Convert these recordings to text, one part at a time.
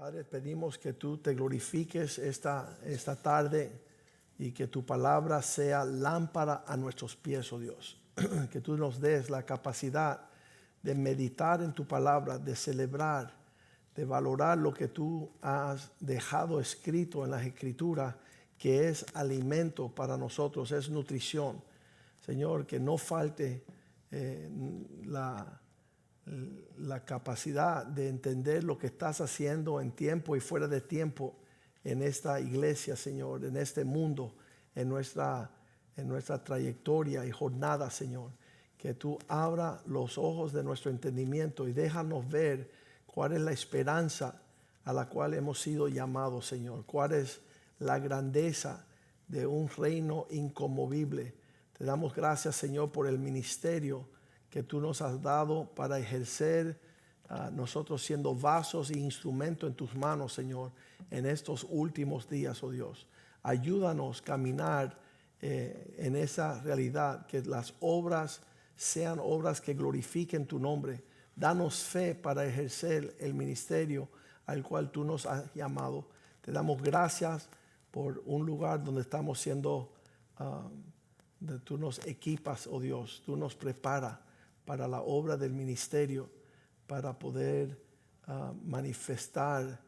Padre, pedimos que tú te glorifiques esta tarde y que tu palabra sea lámpara a nuestros pies, oh Dios. Que tú nos des la capacidad de meditar en tu palabra, de celebrar, de valorar lo que tú has dejado escrito en las Escrituras, que es alimento para nosotros, es nutrición. Señor, que no falte la capacidad de entender lo que estás haciendo en tiempo y fuera de tiempo en esta iglesia, Señor, en este mundo, en nuestra trayectoria y jornada, Señor. Que tú abra los ojos de nuestro entendimiento y déjanos ver cuál es la esperanza a la cual hemos sido llamados, Señor. Cuál es la grandeza de un reino inconmovible. Te damos gracias, Señor, por el ministerio que tú nos has dado para ejercer, nosotros siendo vasos e instrumentos en tus manos, Señor, en estos últimos días, oh Dios. Ayúdanos a caminar en esa realidad, que las obras sean obras que glorifiquen tu nombre. Danos fe para ejercer el ministerio al cual tú nos has llamado. Te damos gracias por un lugar donde estamos siendo, tú nos equipas, oh Dios, tú nos preparas para la obra del ministerio, para poder manifestar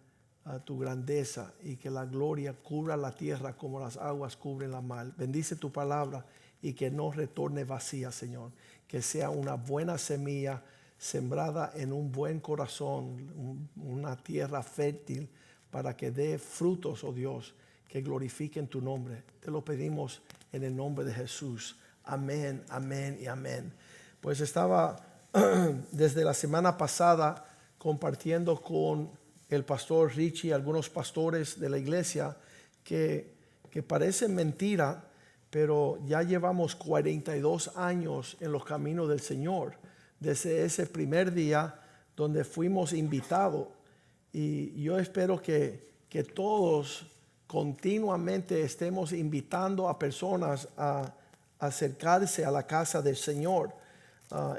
tu grandeza y que la gloria cubra la tierra como las aguas cubren la mar. Bendice tu palabra y que no retorne vacía, Señor. Que sea una buena semilla sembrada en un buen corazón, una tierra fértil para que dé frutos, oh Dios, que glorifiquen tu nombre. Te lo pedimos en el nombre de Jesús. Amén, amén y amén. Pues estaba desde la semana pasada compartiendo con el pastor Richie, algunos pastores de la iglesia, que parece mentira, pero ya llevamos 42 años en los caminos del Señor, desde ese primer día donde fuimos invitados. Y yo espero que todos continuamente estemos invitando a personas a acercarse a la casa del Señor.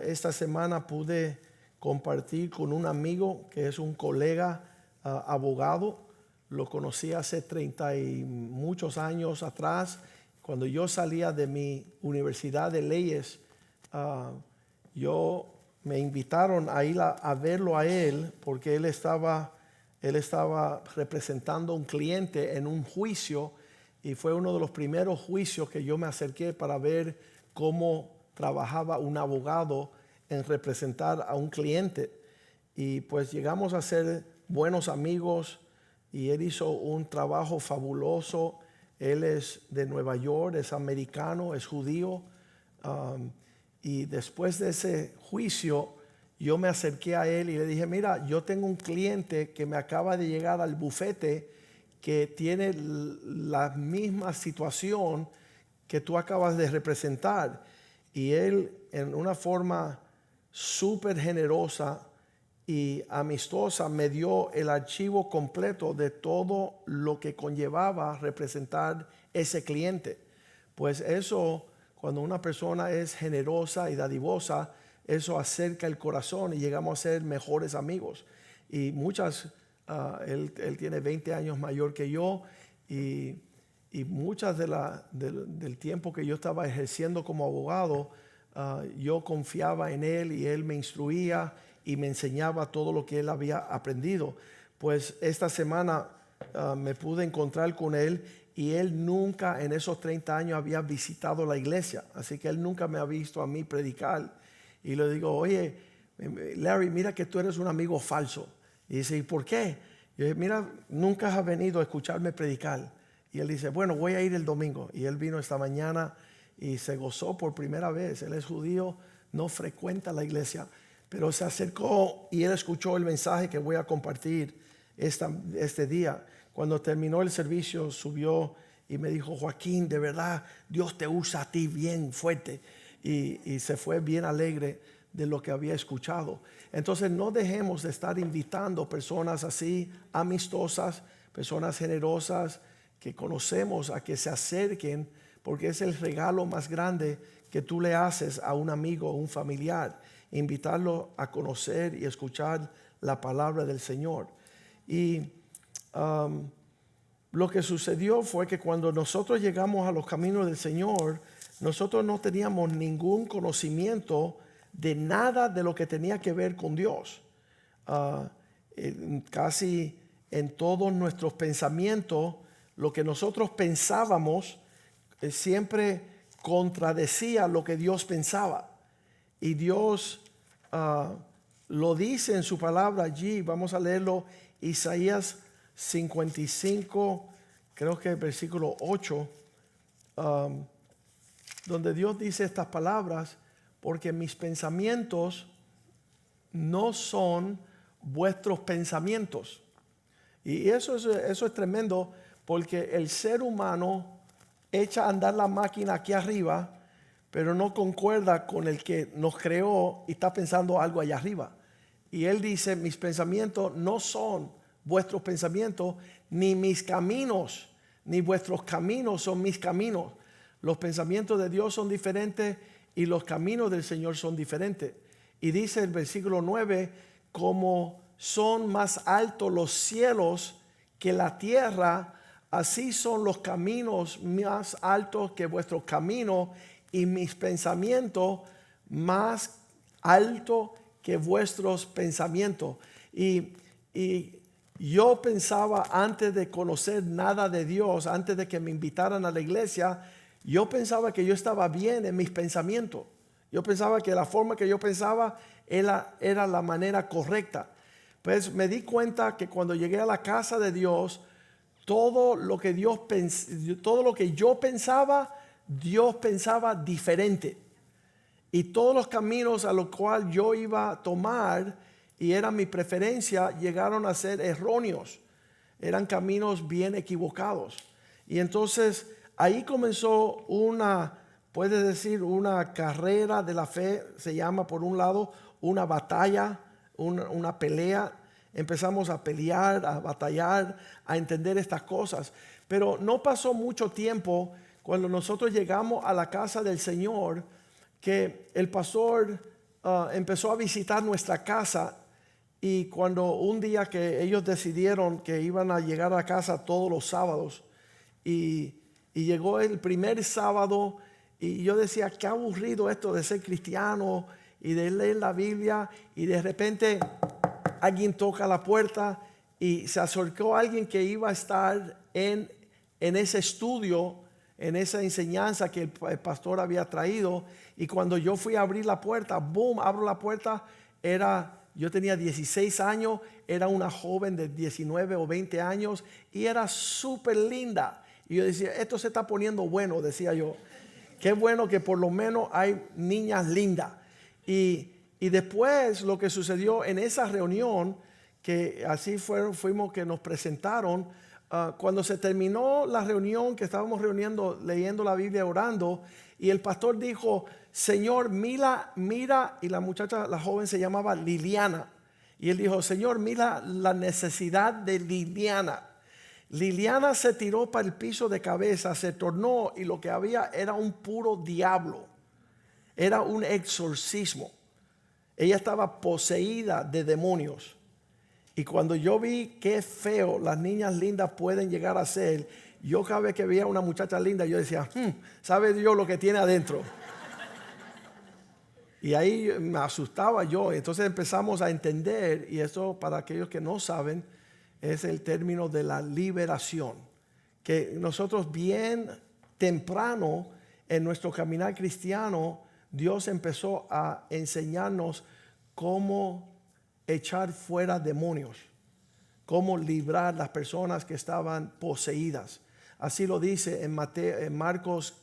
Esta semana pude compartir con un amigo que es un colega abogado. Lo conocí hace 30 y muchos años atrás. Cuando yo salía de mi universidad de leyes, me invitaron a ir a verlo a él porque él estaba representando a un cliente en un juicio, y fue uno de los primeros juicios que yo me acerqué para ver cómo trabajaba un abogado en representar a un cliente. Y pues llegamos a ser buenos amigos y él hizo un trabajo fabuloso. Él es de Nueva York, es americano, es judío. Y después de ese juicio yo me acerqué a él y le dije: mira, yo tengo un cliente que me acaba de llegar al bufete que tiene la misma situación que tú acabas de representar. Y él, en una forma súper generosa y amistosa, me dio el archivo completo de todo lo que conllevaba representar ese cliente. Pues eso, cuando una persona es generosa y dadivosa, eso acerca el corazón y llegamos a ser mejores amigos. Y él tiene 20 años mayor que yo, y muchas del tiempo que yo estaba ejerciendo como abogado, yo confiaba en él y él me instruía y me enseñaba todo lo que él había aprendido. Pues esta semana me pude encontrar con él, y él nunca en esos 30 años había visitado la iglesia, así que él nunca me ha visto a mí predicar. Y le digo: oye, Larry, mira que tú eres un amigo falso. Y dice: ¿y por qué? Y yo dije: mira, nunca has venido a escucharme predicar. Y él dice: bueno, voy a ir el domingo. Y él vino esta mañana y se gozó por primera vez. Él es judío, no frecuenta la iglesia, pero se acercó y él escuchó el mensaje que voy a compartir este día. Cuando terminó el servicio, subió y me dijo: Joaquín, de verdad, Dios te usa a ti bien fuerte. Y se fue bien alegre de lo que había escuchado. Entonces no dejemos de estar invitando personas así, amistosas, personas generosas que conocemos, a que se acerquen, porque es el regalo más grande que tú le haces a un amigo o un familiar, invitarlo a conocer y escuchar la palabra del Señor. Y lo que sucedió fue que cuando nosotros llegamos a los caminos del Señor, nosotros no teníamos ningún conocimiento de nada de lo que tenía que ver con Dios. Casi en todos nuestros pensamientos, lo que nosotros pensábamos siempre contradecía lo que Dios pensaba. Y Dios lo dice en su palabra allí. Vamos a leerlo, Isaías 55, creo que el versículo 8, donde Dios dice estas palabras: porque mis pensamientos no son vuestros pensamientos. Y eso es tremendo, porque el ser humano echa a andar la máquina aquí arriba, pero no concuerda con el que nos creó y está pensando algo allá arriba. Y él dice: mis pensamientos no son vuestros pensamientos, ni mis caminos, ni vuestros caminos son mis caminos. Los pensamientos de Dios son diferentes y los caminos del Señor son diferentes. Y dice el versículo 9: como son más altos los cielos que la tierra, así son los caminos más altos que vuestros caminos, y mis pensamientos más altos que vuestros pensamientos. Y yo pensaba, antes de conocer nada de Dios, antes de que me invitaran a la iglesia, yo pensaba que yo estaba bien en mis pensamientos. Yo pensaba que la forma que yo pensaba era la manera correcta. Pues me di cuenta que cuando llegué a la casa de Dios, todo lo que yo pensaba, Dios pensaba diferente. Y todos los caminos a los cuales yo iba a tomar, y era mi preferencia, llegaron a ser erróneos. Eran caminos bien equivocados. Y entonces ahí comenzó puedes decir, una carrera de la fe. Se llama, por un lado, una batalla, una pelea. Empezamos a pelear, a batallar, a entender estas cosas. Pero no pasó mucho tiempo cuando nosotros llegamos a la casa del Señor, que el pastor empezó a visitar nuestra casa. Y cuando un día que ellos decidieron que iban a llegar a casa todos los sábados, y llegó el primer sábado, y yo decía: qué aburrido esto de ser cristiano y de leer la Biblia. Y de repente alguien toca la puerta y se acercó alguien que iba a estar en ese estudio, en esa enseñanza que el pastor había traído. Y cuando yo fui a abrir la puerta, boom, abro la puerta, yo tenía 16 años, era una joven de 19 o 20 años y era súper linda. Y yo decía: esto se está poniendo bueno, decía yo. Qué bueno que por lo menos hay niñas lindas. Y después lo que sucedió en esa reunión, que así fuimos que nos presentaron, cuando se terminó la reunión, que estábamos reuniendo, leyendo la Biblia, orando, y el pastor dijo: Señor, mira, y la muchacha, la joven, se llamaba Liliana. Y él dijo: Señor, mira la necesidad de Liliana. Liliana se tiró para el piso de cabeza, se tornó, y lo que había era un puro diablo. Era un exorcismo. Ella estaba poseída de demonios. Y cuando yo vi qué feo las niñas lindas pueden llegar a ser, yo cada vez que veía una muchacha linda, yo decía: ¿sabe Dios lo que tiene adentro? Y ahí me asustaba yo. Entonces empezamos a entender, y eso, para aquellos que no saben, es el término de la liberación. Que nosotros, bien temprano en nuestro caminar cristiano, Dios empezó a enseñarnos cómo echar fuera demonios, cómo librar las personas que estaban poseídas. Así lo dice en Marcos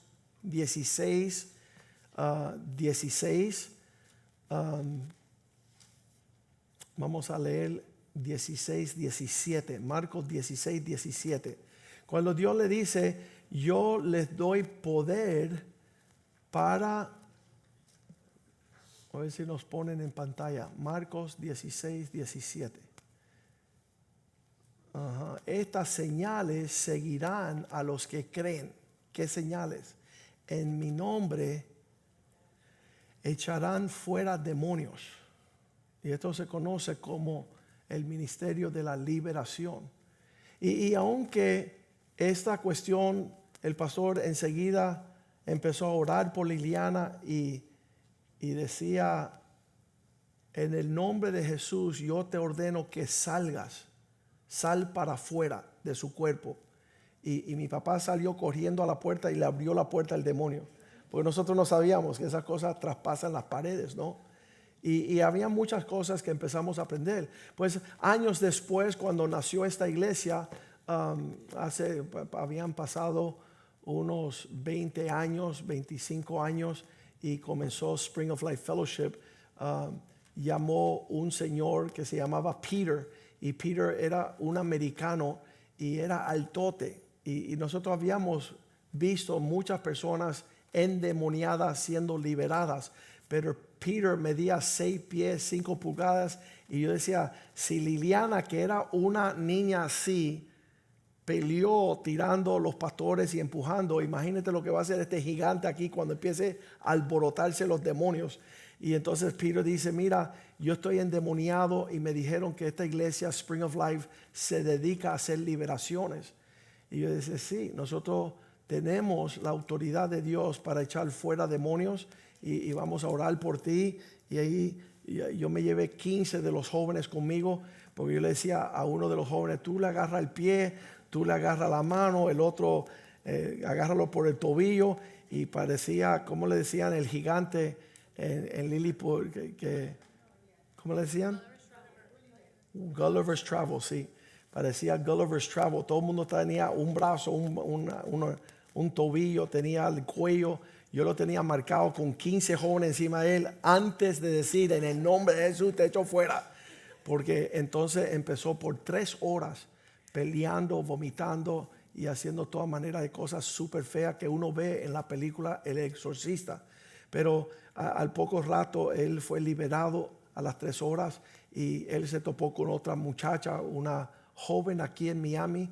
16, 16. Vamos a leer 16, 17. Marcos 16, 17. Cuando Dios le dice: yo les doy poder para... A ver si nos ponen en pantalla. Marcos 16, 17. Estas señales seguirán a los que creen. ¿Qué señales? En mi nombre echarán fuera demonios. Y esto se conoce como el ministerio de la liberación. Y aunque esta cuestión, el pastor enseguida empezó a orar por Liliana y decía, en el nombre de Jesús yo te ordeno que salgas, sal para afuera de su cuerpo. Y mi papá salió corriendo a la puerta y le abrió la puerta al demonio, porque nosotros no sabíamos que esas cosas traspasan las paredes, ¿no? Y había muchas cosas que empezamos a aprender. Pues años después, cuando nació esta iglesia, habían pasado unos 20 años, 25 años, y comenzó Spring of Life Fellowship. Llamó un señor que se llamaba Peter, y Peter era un americano y era altote, y nosotros habíamos visto muchas personas endemoniadas siendo liberadas, pero Peter medía 6 pies 5 pulgadas, y yo decía, si Liliana, que era una niña así, peleó tirando los pastores y empujando, imagínate lo que va a hacer este gigante aquí cuando empiece a alborotarse los demonios. Y entonces Peter dice, mira, yo estoy endemoniado y me dijeron que esta iglesia Spring of Life se dedica a hacer liberaciones. Y yo decía, sí, nosotros tenemos la autoridad de Dios para echar fuera demonios, y vamos a orar por ti. Y ahí yo me llevé 15 de los jóvenes conmigo, porque yo le decía a uno de los jóvenes, tú le agarras el pie, tú le agarras la mano, el otro agárralo por el tobillo. Y parecía, ¿cómo le decían? El gigante en Lilliput, ¿cómo le decían? Gulliver's Travel, sí. Parecía Gulliver's Travel. Todo el mundo tenía un brazo, un tobillo, tenía el cuello. Yo lo tenía marcado con 15 jóvenes encima de él antes de decir, en el nombre de Jesús te echo fuera. Porque entonces empezó por 3 horas peleando, vomitando y haciendo toda manera de cosas súper feas que uno ve en la película El Exorcista. Pero al poco rato él fue liberado a las 3 horas, y él se topó con otra muchacha, una joven aquí en Miami,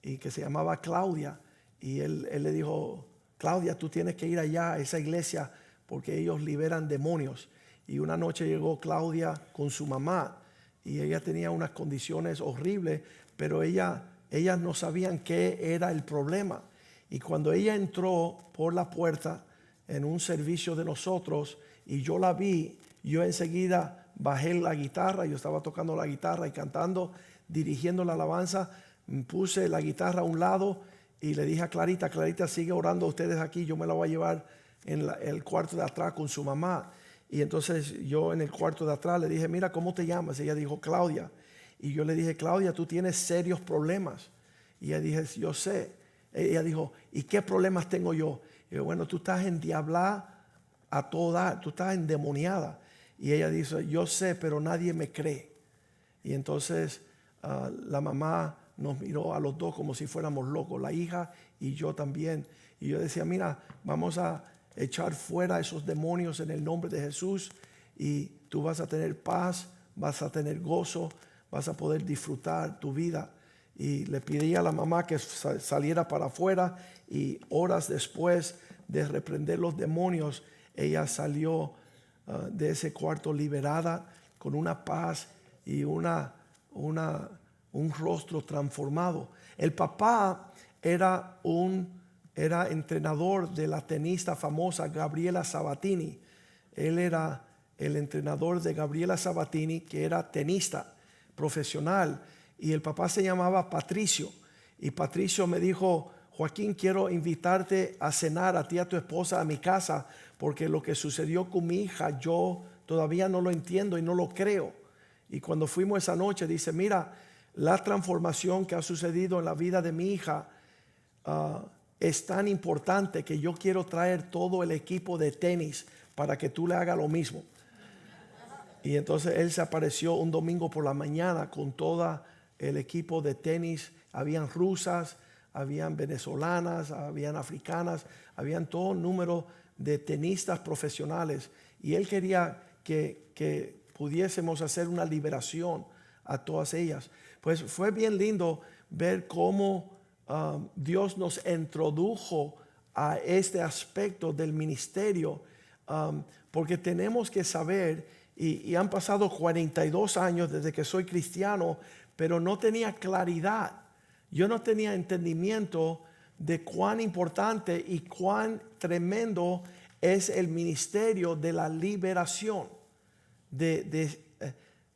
y que se llamaba Claudia. Y él le dijo, Claudia, tú tienes que ir allá a esa iglesia porque ellos liberan demonios. Y una noche llegó Claudia con su mamá, y ella tenía unas condiciones horribles, pero ellas no sabían qué era el problema. Y cuando ella entró por la puerta en un servicio de nosotros y yo la vi, yo enseguida bajé la guitarra. Yo estaba tocando la guitarra y cantando, dirigiendo la alabanza. Puse la guitarra a un lado y le dije a Clarita, Clarita, sigue orando ustedes aquí, yo me la voy a llevar en el cuarto de atrás con su mamá. Y entonces yo en el cuarto de atrás le dije, mira, ¿cómo te llamas? Ella dijo, Claudia. Y yo le dije, Claudia, tú tienes serios problemas. Y ella dije, yo sé. Ella dijo, ¿y qué problemas tengo yo? Y yo, bueno, tú estás endiablada a todo dar, tú estás endemoniada. Y ella dice, yo sé, pero nadie me cree. Y entonces la mamá nos miró a los dos como si fuéramos locos, la hija y yo también. Y yo decía, mira, vamos a echar fuera esos demonios en el nombre de Jesús, y tú vas a tener paz, vas a tener gozo, vas a poder disfrutar tu vida. Y le pedí a la mamá que saliera para afuera, y horas después de reprender los demonios, ella salió de ese cuarto liberada, con una paz y un rostro transformado. El papá era entrenador de la tenista famosa Gabriela Sabatini. Él era el entrenador de Gabriela Sabatini, que era tenista profesional, y el papá se llamaba Patricio. Y Patricio me dijo, Joaquín, quiero invitarte a cenar a ti y a tu esposa a mi casa, porque lo que sucedió con mi hija yo todavía no lo entiendo y no lo creo. Y cuando fuimos esa noche, dice, mira, la transformación que ha sucedido en la vida de mi hija es tan importante que yo quiero traer todo el equipo de tenis para que tú le hagas lo mismo. Y entonces él se apareció un domingo por la mañana con todo el equipo de tenis. Habían rusas, habían venezolanas, habían africanas, habían todo un número de tenistas profesionales. Y él quería que pudiésemos hacer una liberación a todas ellas. Pues fue bien lindo ver cómo Dios nos introdujo a este aspecto del ministerio, porque tenemos que saber, y han pasado 42 años desde que soy cristiano, pero no tenía claridad. Yo no tenía entendimiento de cuán importante y cuán tremendo es el ministerio de la liberación.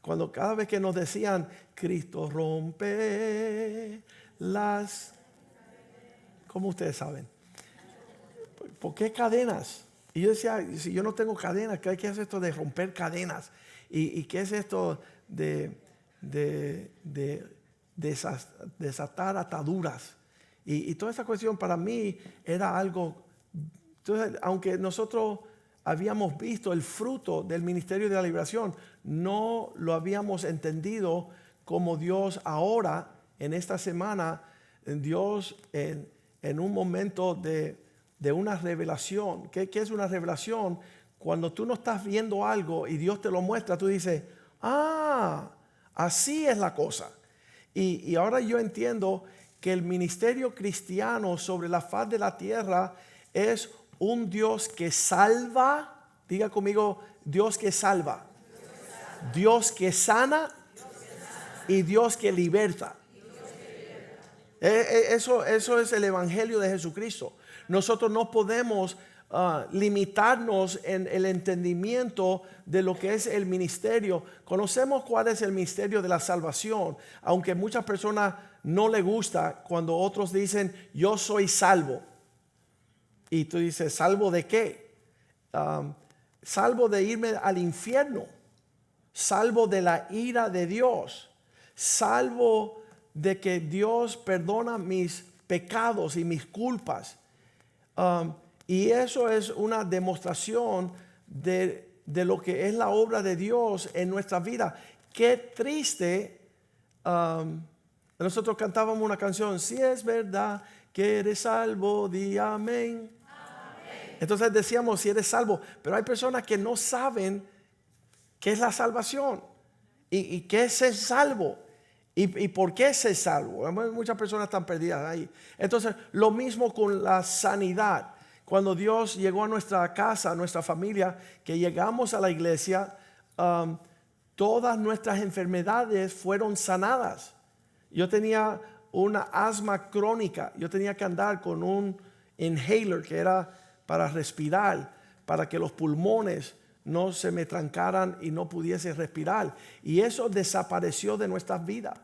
Cuando cada vez que nos decían, Cristo rompe las... ¿Cómo ustedes saben? ¿Por qué cadenas? Y yo decía, si yo no tengo cadenas, ¿qué es esto de romper cadenas? ¿Y qué es esto de desatar ataduras? Y toda esa cuestión para mí era algo. Entonces, aunque nosotros habíamos visto el fruto del ministerio de la liberación, no lo habíamos entendido como Dios ahora, en esta semana, Dios en un momento de una revelación. ¿Qué es una revelación? Cuando tú no estás viendo algo y Dios te lo muestra, tú dices, así es la cosa. Y ahora yo entiendo que el ministerio cristiano sobre la faz de la tierra es un Dios que salva. Diga conmigo, Dios que salva, Dios que sana y Dios que liberta. Eso es el evangelio de Jesucristo. Nosotros no podemos limitarnos en el entendimiento de lo que es el ministerio. Conocemos cuál es el misterio de la salvación, aunque muchas personas no les gusta cuando otros dicen yo soy salvo. Y tú dices, ¿salvo de qué? Salvo de irme al infierno, salvo de la ira de Dios, salvo de que Dios perdona mis pecados y mis culpas. Y eso es una demostración de lo que es la obra de Dios en nuestra vida. Qué triste. Nosotros cantábamos una canción, si es verdad que eres salvo, di amén. Entonces decíamos, si eres salvo, pero hay personas que no saben qué es la salvación y qué es ser salvo. ¿Y por qué ser salvo? Muchas personas están perdidas ahí. Entonces, lo mismo con la sanidad. Cuando Dios llegó a nuestra casa, a nuestra familia, que llegamos a la iglesia, todas nuestras enfermedades fueron sanadas. Yo tenía una asma crónica. Yo tenía que andar con un inhaler que era para respirar, para que los pulmones no se me trancaran y no pudiese respirar. Y eso desapareció de nuestras vidas.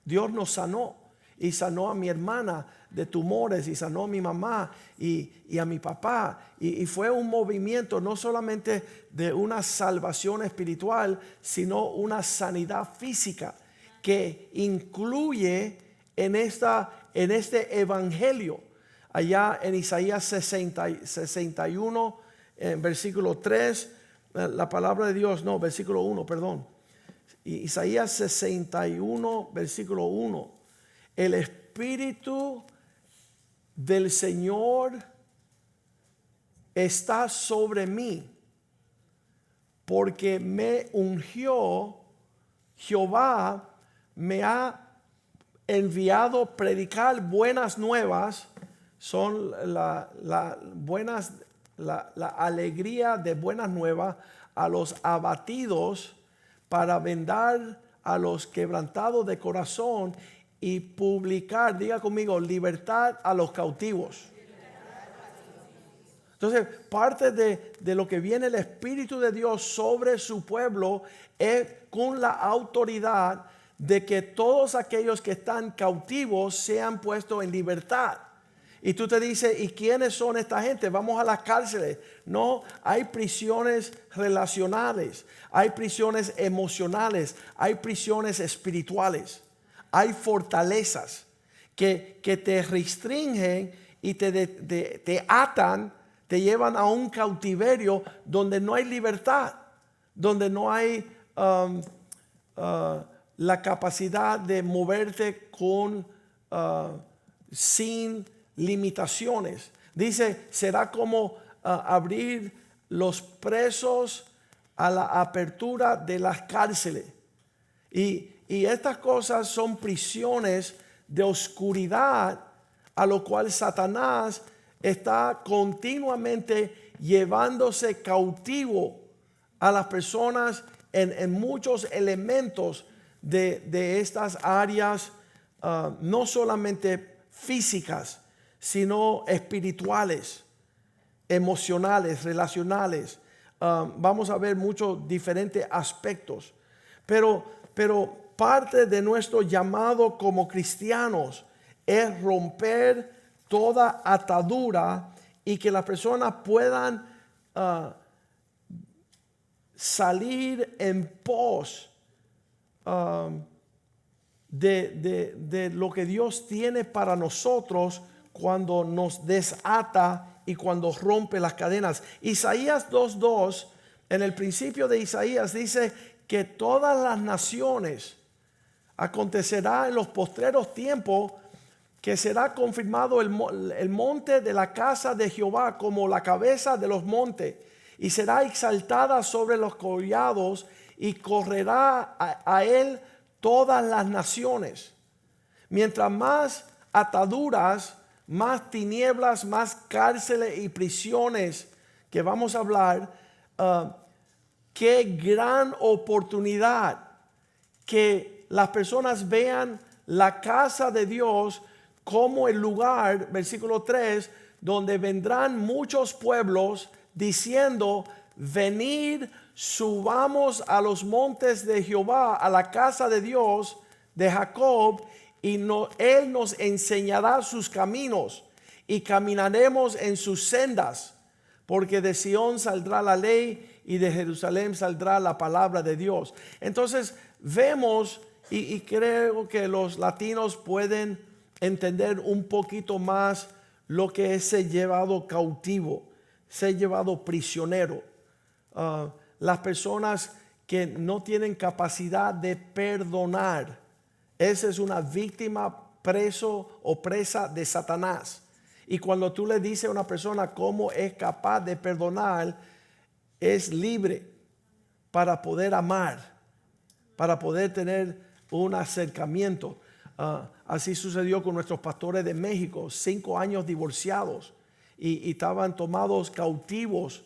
Dios nos sanó y sanó a mi hermana de tumores y sanó a mi mamá y a mi papá. Y fue un movimiento no solamente de una salvación espiritual, sino una sanidad física que incluye en este evangelio. Allá en Isaías 61, en versículo 3, la palabra de Dios, no, versículo 1, perdón. Isaías 61, versículo 1. El Espíritu del Señor está sobre mí, porque me ungió. Jehová me ha enviado a predicar buenas nuevas. Son la alegría de buenas nuevas a los abatidos, para vendar a los quebrantados de corazón y publicar, diga conmigo, libertad a los cautivos. Entonces, parte de lo que viene el Espíritu de Dios sobre su pueblo es con la autoridad de que todos aquellos que están cautivos sean puestos en libertad. Y tú te dices, ¿y quiénes son esta gente? Vamos a las cárceles. No, hay prisiones relacionales, hay prisiones emocionales, hay prisiones espirituales, hay fortalezas que te restringen y te atan, te llevan a un cautiverio donde no hay libertad, donde no hay la capacidad de moverte sin limitaciones. Dice, será como abrir los presos a la apertura de las cárceles. Y estas cosas son prisiones de oscuridad a lo cual Satanás está continuamente llevándose cautivo a las personas en muchos elementos de estas áreas, no solamente físicas, sino espirituales, emocionales, relacionales. Vamos a ver muchos diferentes aspectos. Pero parte de nuestro llamado como cristianos es romper toda atadura y que las personas puedan salir en pos de lo que Dios tiene para nosotros cuando nos desata y cuando rompe las cadenas. Isaías 2:2, en el principio de Isaías dice que todas las naciones, acontecerá en los postreros tiempos que será confirmado el monte de la casa de Jehová como la cabeza de los montes, y será exaltada sobre los collados, y correrá a él todas las naciones. Mientras más ataduras, más tinieblas, más cárceles y prisiones que vamos a hablar, qué gran oportunidad que las personas vean la casa de Dios como el lugar, versículo 3, donde vendrán muchos pueblos diciendo: venid, subamos a los montes de Jehová, a la casa de Dios de Jacob, y él nos enseñará sus caminos, y caminaremos en sus sendas, porque de Sión saldrá la ley, y de Jerusalén saldrá la palabra de Dios. Entonces vemos, y creo que los latinos pueden entender un poquito más lo que es ser llevado cautivo, ser llevado prisionero. Las personas que no tienen capacidad de perdonar, esa es una víctima, preso o presa de Satanás. Y cuando tú le dices a una persona cómo es capaz de perdonar, es libre para poder amar, para poder tener un acercamiento. Así sucedió con nuestros pastores de México, 5 años divorciados, y estaban tomados cautivos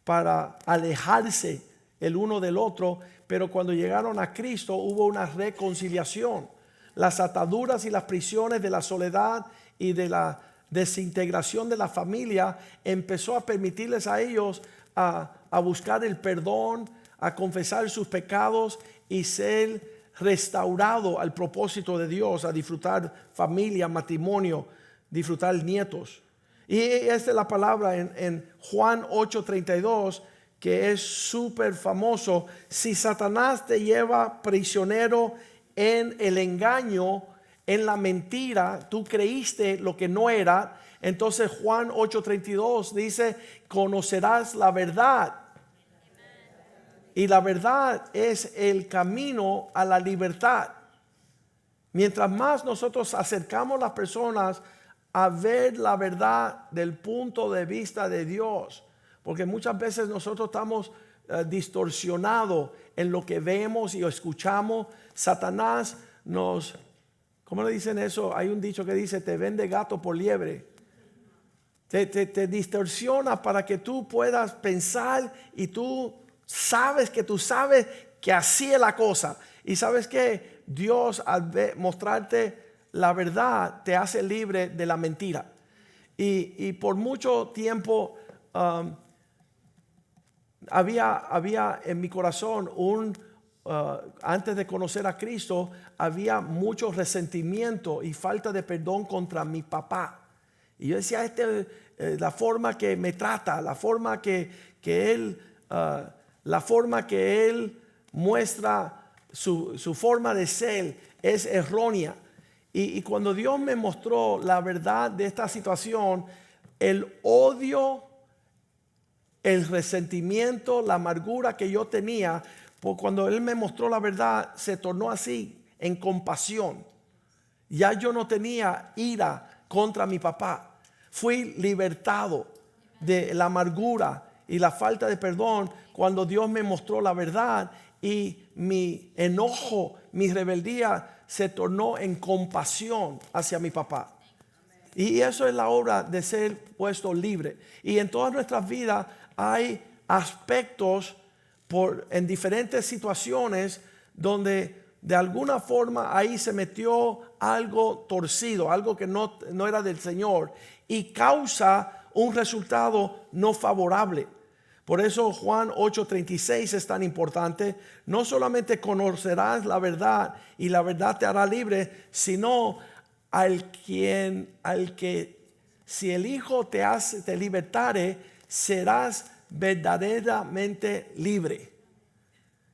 para alejarse el uno del otro, pero cuando llegaron a Cristo hubo una reconciliación. Las ataduras y las prisiones de la soledad y de la desintegración de la familia empezó a permitirles a ellos a buscar el perdón, a confesar sus pecados y ser restaurado al propósito de Dios, a disfrutar familia, matrimonio, disfrutar nietos. Y esta es la palabra en Juan 8:32, que es súper famoso. Si Satanás te lleva prisionero en el engaño, en la mentira, tú creíste lo que no era. Entonces Juan 8:32 dice: conocerás la verdad, y la verdad es el camino a la libertad. Mientras más nosotros acercamos a las personas a ver la verdad del punto de vista de Dios, porque muchas veces nosotros estamos distorsionados en lo que vemos y escuchamos. Satanás nos, ¿cómo le dicen eso? Hay un dicho que dice: te vende gato por liebre. Te distorsiona para que tú puedas pensar, y tú sabes que así es la cosa. Y sabes que Dios, al mostrarte la verdad, te hace libre de la mentira. Y por mucho tiempo había en mi corazón antes de conocer a Cristo, había mucho resentimiento y falta de perdón contra mi papá. Y yo decía: la forma que me trata, la forma que él muestra su forma de ser es errónea. Y cuando Dios me mostró la verdad de esta situación, el odio, el resentimiento, la amargura que yo tenía, pues cuando Él me mostró la verdad, se tornó así en compasión. Ya yo no tenía ira contra mi papá. Fui libertado de la amargura y la falta de perdón cuando Dios me mostró la verdad, y mi enojo, mi rebeldía se tornó en compasión hacia mi papá. Y eso es la obra de ser puesto libre. Y en todas nuestras vidas hay aspectos en diferentes situaciones donde de alguna forma ahí se metió algo torcido, algo que no era del Señor, y causa un resultado no favorable. Por eso Juan 8:36 es tan importante. No solamente conocerás la verdad y la verdad te hará libre, sino al que si el Hijo te libertare, serás verdaderamente libre.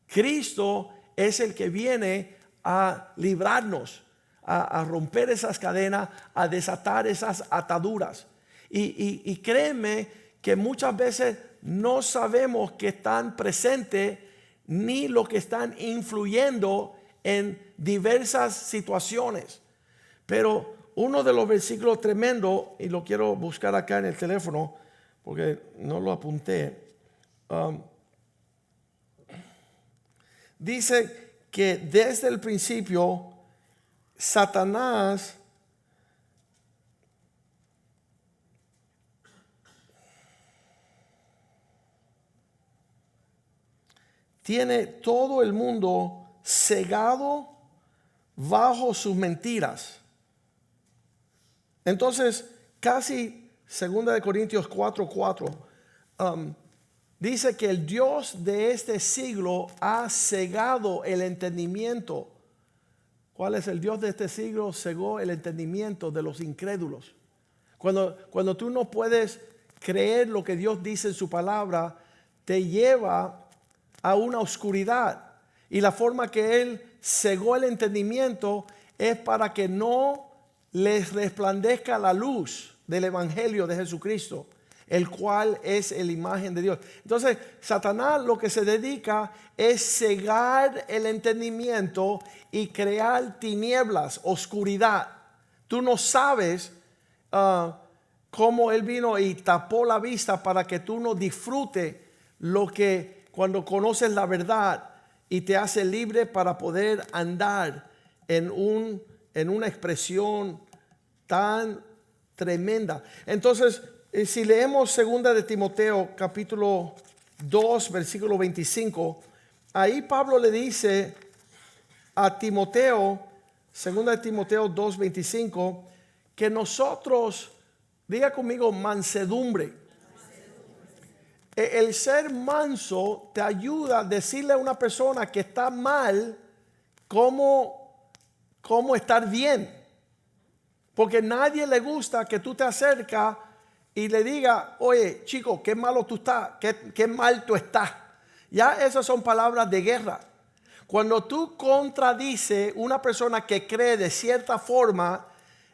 Cristo es el que viene a librarnos, a romper esas cadenas, a desatar esas ataduras. Y créeme que muchas veces no sabemos que están presentes ni lo que están influyendo en diversas situaciones. Pero uno de los versículos tremendos, y lo quiero buscar acá en el teléfono porque no lo apunté, dice que desde el principio Satanás tiene todo el mundo cegado bajo sus mentiras. Entonces, casi 2 Corintios 4:4 dice que el Dios de este siglo ha cegado el entendimiento. ¿Cuál es el Dios de este siglo? Cegó el entendimiento de los incrédulos. Cuando tú no puedes creer lo que Dios dice en su palabra, te lleva a una oscuridad. Y la forma que Él cegó el entendimiento es para que no les resplandezca la luz del Evangelio de Jesucristo, el cual es la imagen de Dios. Entonces, Satanás lo que se dedica es cegar el entendimiento y crear tinieblas, oscuridad. Tú no sabes cómo Él vino y tapó la vista para que tú no disfrutes lo que cuando conoces la verdad y te hace libre para poder andar en una expresión tan tremenda. Entonces, si leemos 2 de Timoteo capítulo 2 versículo 25, ahí Pablo le dice a Timoteo, 2 de Timoteo 2:25, que nosotros, diga conmigo, mansedumbre. El ser manso te ayuda a decirle a una persona que está mal cómo estar bien. Porque a nadie le gusta que tú te acercas y le digas, oye, chico, qué malo tú estás, qué mal tú estás. Ya esas son palabras de guerra. Cuando tú contradices una persona que cree de cierta forma,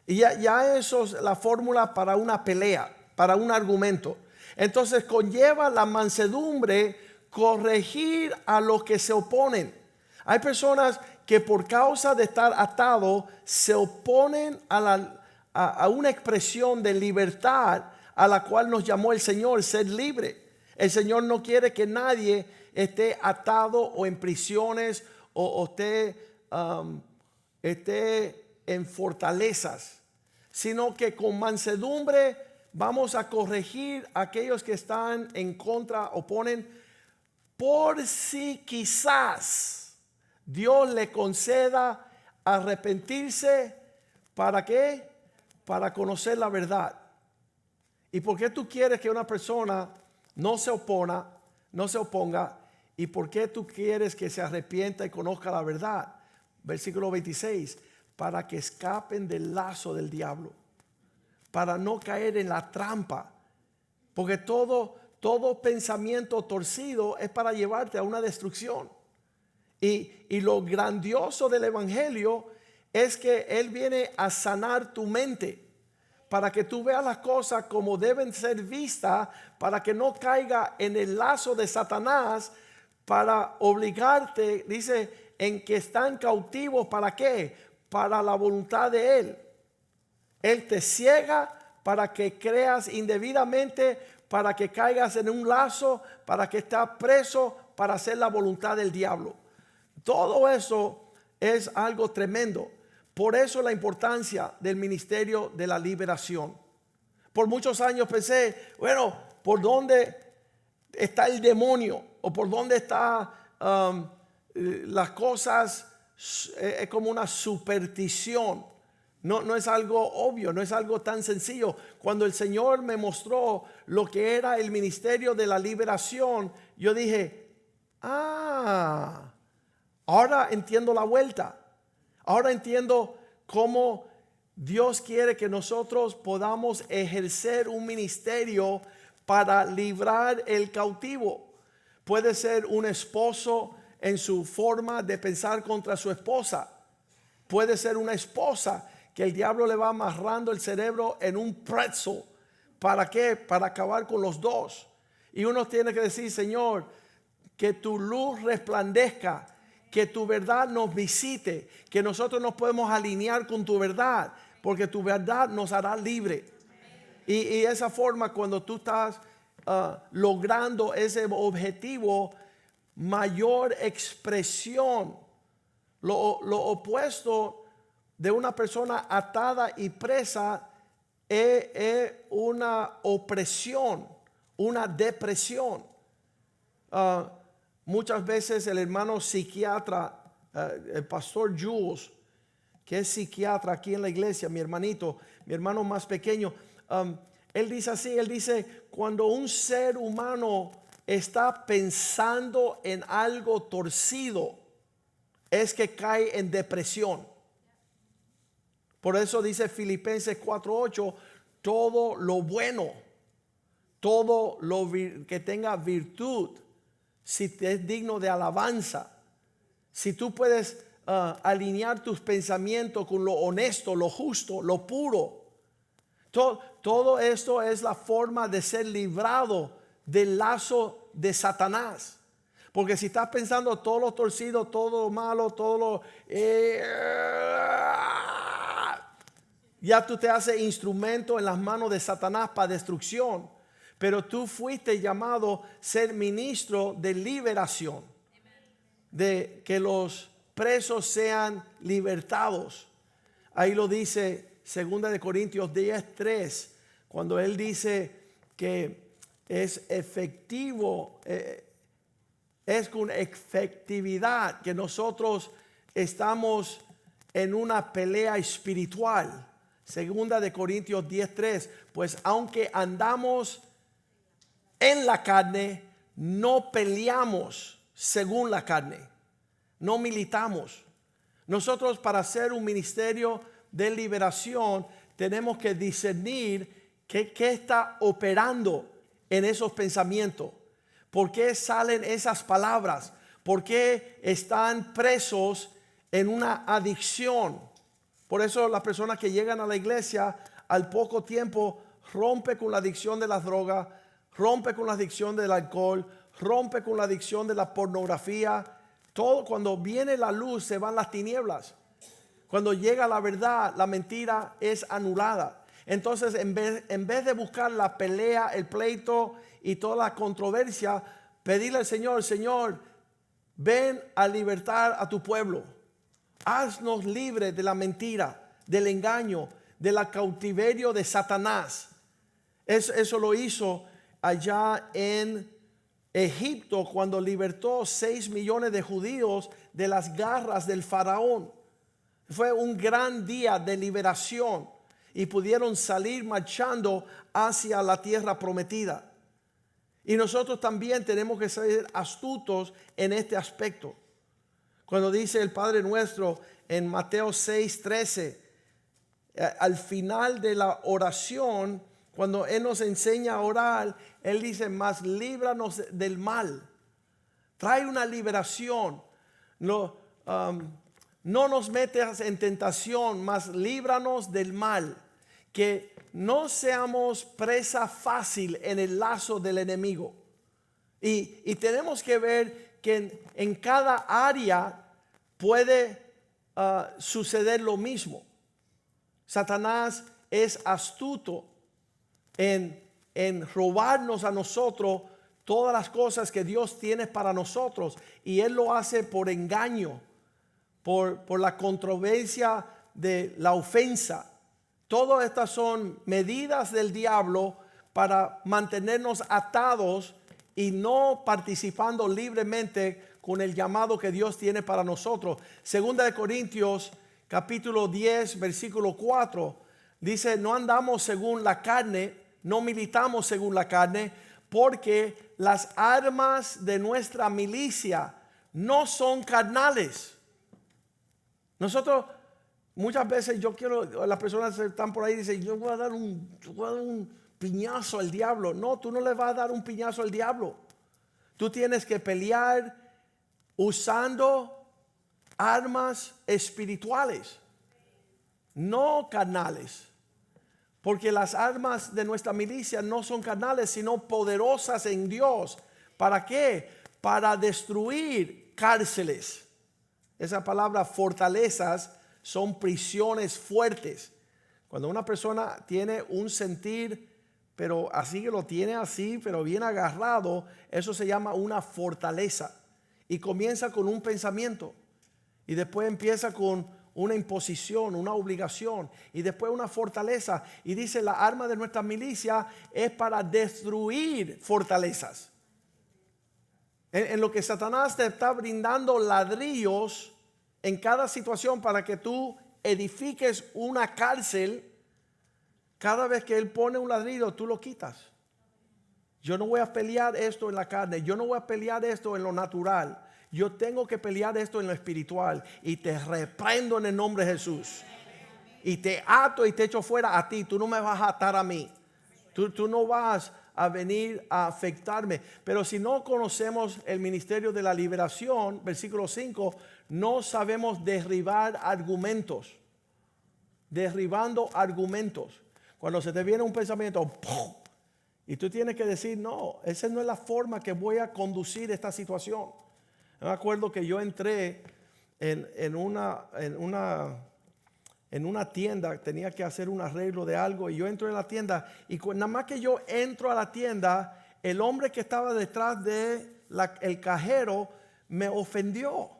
ya eso es la fórmula para una pelea, para un argumento. Entonces conlleva la mansedumbre corregir a los que se oponen. Hay personas que por causa de estar atados se oponen a una expresión de libertad a la cual nos llamó el Señor, ser libre. El Señor no quiere que nadie esté atado o en prisiones o esté en fortalezas, sino que con mansedumbre vamos a corregir a aquellos que están en contra, oponen, por si quizás Dios le conceda arrepentirse. ¿Para qué? Para conocer la verdad. ¿Y por qué tú quieres que una persona no se oponga? ¿Y por qué tú quieres que se arrepienta y conozca la verdad? Versículo 26, para que escapen del lazo del diablo, para no caer en la trampa, porque todo pensamiento torcido es para llevarte a una destrucción. Y lo grandioso del Evangelio es que Él viene a sanar tu mente, para que tú veas las cosas como deben ser vistas, para que no caiga en el lazo de Satanás, para obligarte, dice, en que están cautivos. ¿Para qué? Para la voluntad de Él. Él te ciega para que creas indebidamente, para que caigas en un lazo, para que estés preso, para hacer la voluntad del diablo. Todo eso es algo tremendo. Por eso la importancia del ministerio de la liberación. Por muchos años pensé, bueno, ¿por dónde está el demonio? ¿O por dónde están las cosas es como una superstición. No es algo obvio, no es algo tan sencillo. Cuando el Señor me mostró lo que era el ministerio de la liberación, yo dije, ahora entiendo la vuelta. Ahora entiendo cómo Dios quiere que nosotros podamos ejercer un ministerio para librar el cautivo. Puede ser un esposo en su forma de pensar contra su esposa. Puede ser una esposa que el diablo le va amarrando el cerebro en un pretzel. ¿Para qué? Para acabar con los dos. Y uno tiene que decir, Señor, que tu luz resplandezca, que tu verdad nos visite, que nosotros nos podemos alinear con tu verdad, porque tu verdad nos hará libre. Y esa forma, cuando tú estás logrando ese objetivo, mayor expresión. Lo opuesto de una persona atada y presa es una opresión, una depresión. Muchas veces el hermano psiquiatra, el pastor Jules, que es psiquiatra aquí en la iglesia, mi hermano más pequeño, él dice así, él dice, cuando un ser humano está pensando en algo torcido, es que cae en depresión. Por eso dice Filipenses 4:8, todo lo bueno, todo lo que tenga virtud, si te es digno de alabanza, si tú puedes alinear tus pensamientos con lo honesto, lo justo, lo puro, todo esto es la forma de ser librado del lazo de Satanás. Porque si estás pensando todo lo torcido, todo lo malo, todo lo ya tú te haces instrumento en las manos de Satanás para destrucción. Pero tú fuiste llamado a ser ministro de liberación, de que los presos sean libertados. Ahí lo dice 2 Corintios 10:3, cuando él dice que es efectivo, es con efectividad que nosotros estamos en una pelea espiritual. 2 Corintios 10:3, pues aunque andamos en la carne, no peleamos según la carne, no militamos. Nosotros, para hacer un ministerio de liberación, tenemos que discernir qué está operando en esos pensamientos. ¿Por qué salen esas palabras? ¿Por qué están presos en una adicción? Por eso las personas que llegan a la iglesia al poco tiempo rompe con la adicción de las drogas, rompe con la adicción del alcohol, rompe con la adicción de la pornografía. Todo, cuando viene la luz, se van las tinieblas. Cuando llega la verdad, la mentira es anulada. Entonces, en vez de buscar la pelea, el pleito y toda la controversia, pedirle al Señor, Señor, ven a libertar a tu pueblo. Haznos libres de la mentira, del engaño, del cautiverio de Satanás. Eso lo hizo allá en Egipto, cuando libertó 6 millones de judíos de las garras del faraón. Fue un gran día de liberación y pudieron salir marchando hacia la tierra prometida. Y nosotros también tenemos que ser astutos en este aspecto. Cuando dice el Padre Nuestro en Mateo 6:13, al final de la oración, cuando Él nos enseña a orar, Él dice, mas líbranos del mal. Trae una liberación. No nos metas en tentación, mas líbranos del mal. Que no seamos presa fácil en el lazo del enemigo. Y tenemos que ver que en cada área puede suceder lo mismo. Satanás es astuto en robarnos a nosotros todas las cosas que Dios tiene para nosotros, y Él lo hace por engaño, por la controversia de la ofensa. Todas estas son medidas del diablo para mantenernos atados y no participando libremente con el llamado que Dios tiene para nosotros. Segunda de Corintios capítulo 10 versículo 4 dice: no andamos según la carne, no militamos según la carne, porque las armas de nuestra milicia no son carnales. Nosotros muchas veces las personas están por ahí y dicen: yo voy a dar un piñazo al diablo. No, tú no le vas a dar un piñazo al diablo. Tú tienes que pelear usando armas espirituales, no carnales. Porque las armas de nuestra milicia no son carnales, sino poderosas en Dios. ¿Para qué? Para destruir cárceles. Esa palabra fortalezas son prisiones fuertes. Cuando una persona tiene un sentir, pero así que lo tiene así, pero bien agarrado, eso se llama una fortaleza. Y comienza con un pensamiento. Y después empieza con una imposición, una obligación, y después una fortaleza. Y dice: la arma de nuestra milicia es para destruir fortalezas. En lo que Satanás te está brindando ladrillos en cada situación para que tú edifiques una cárcel, cada vez que él pone un ladrillo, tú lo quitas. Yo no voy a pelear esto en la carne, yo no voy a pelear esto en lo natural. Yo tengo que pelear esto en lo espiritual. Y te reprendo en el nombre de Jesús. Y te ato y te echo fuera a ti. Tú no me vas a atar a mí. Tú no vas a venir a afectarme. Pero si no conocemos el ministerio de la liberación, versículo 5, no sabemos derribar argumentos. Derribando argumentos. Cuando se te viene un pensamiento, ¡pum!, y tú tienes que decir: no, esa no es la forma que voy a conducir esta situación. Me acuerdo que yo entré en una tienda, tenía que hacer un arreglo de algo, y yo entro en la tienda, y nada más que yo entro a la tienda, el hombre que estaba detrás del cajero me ofendió.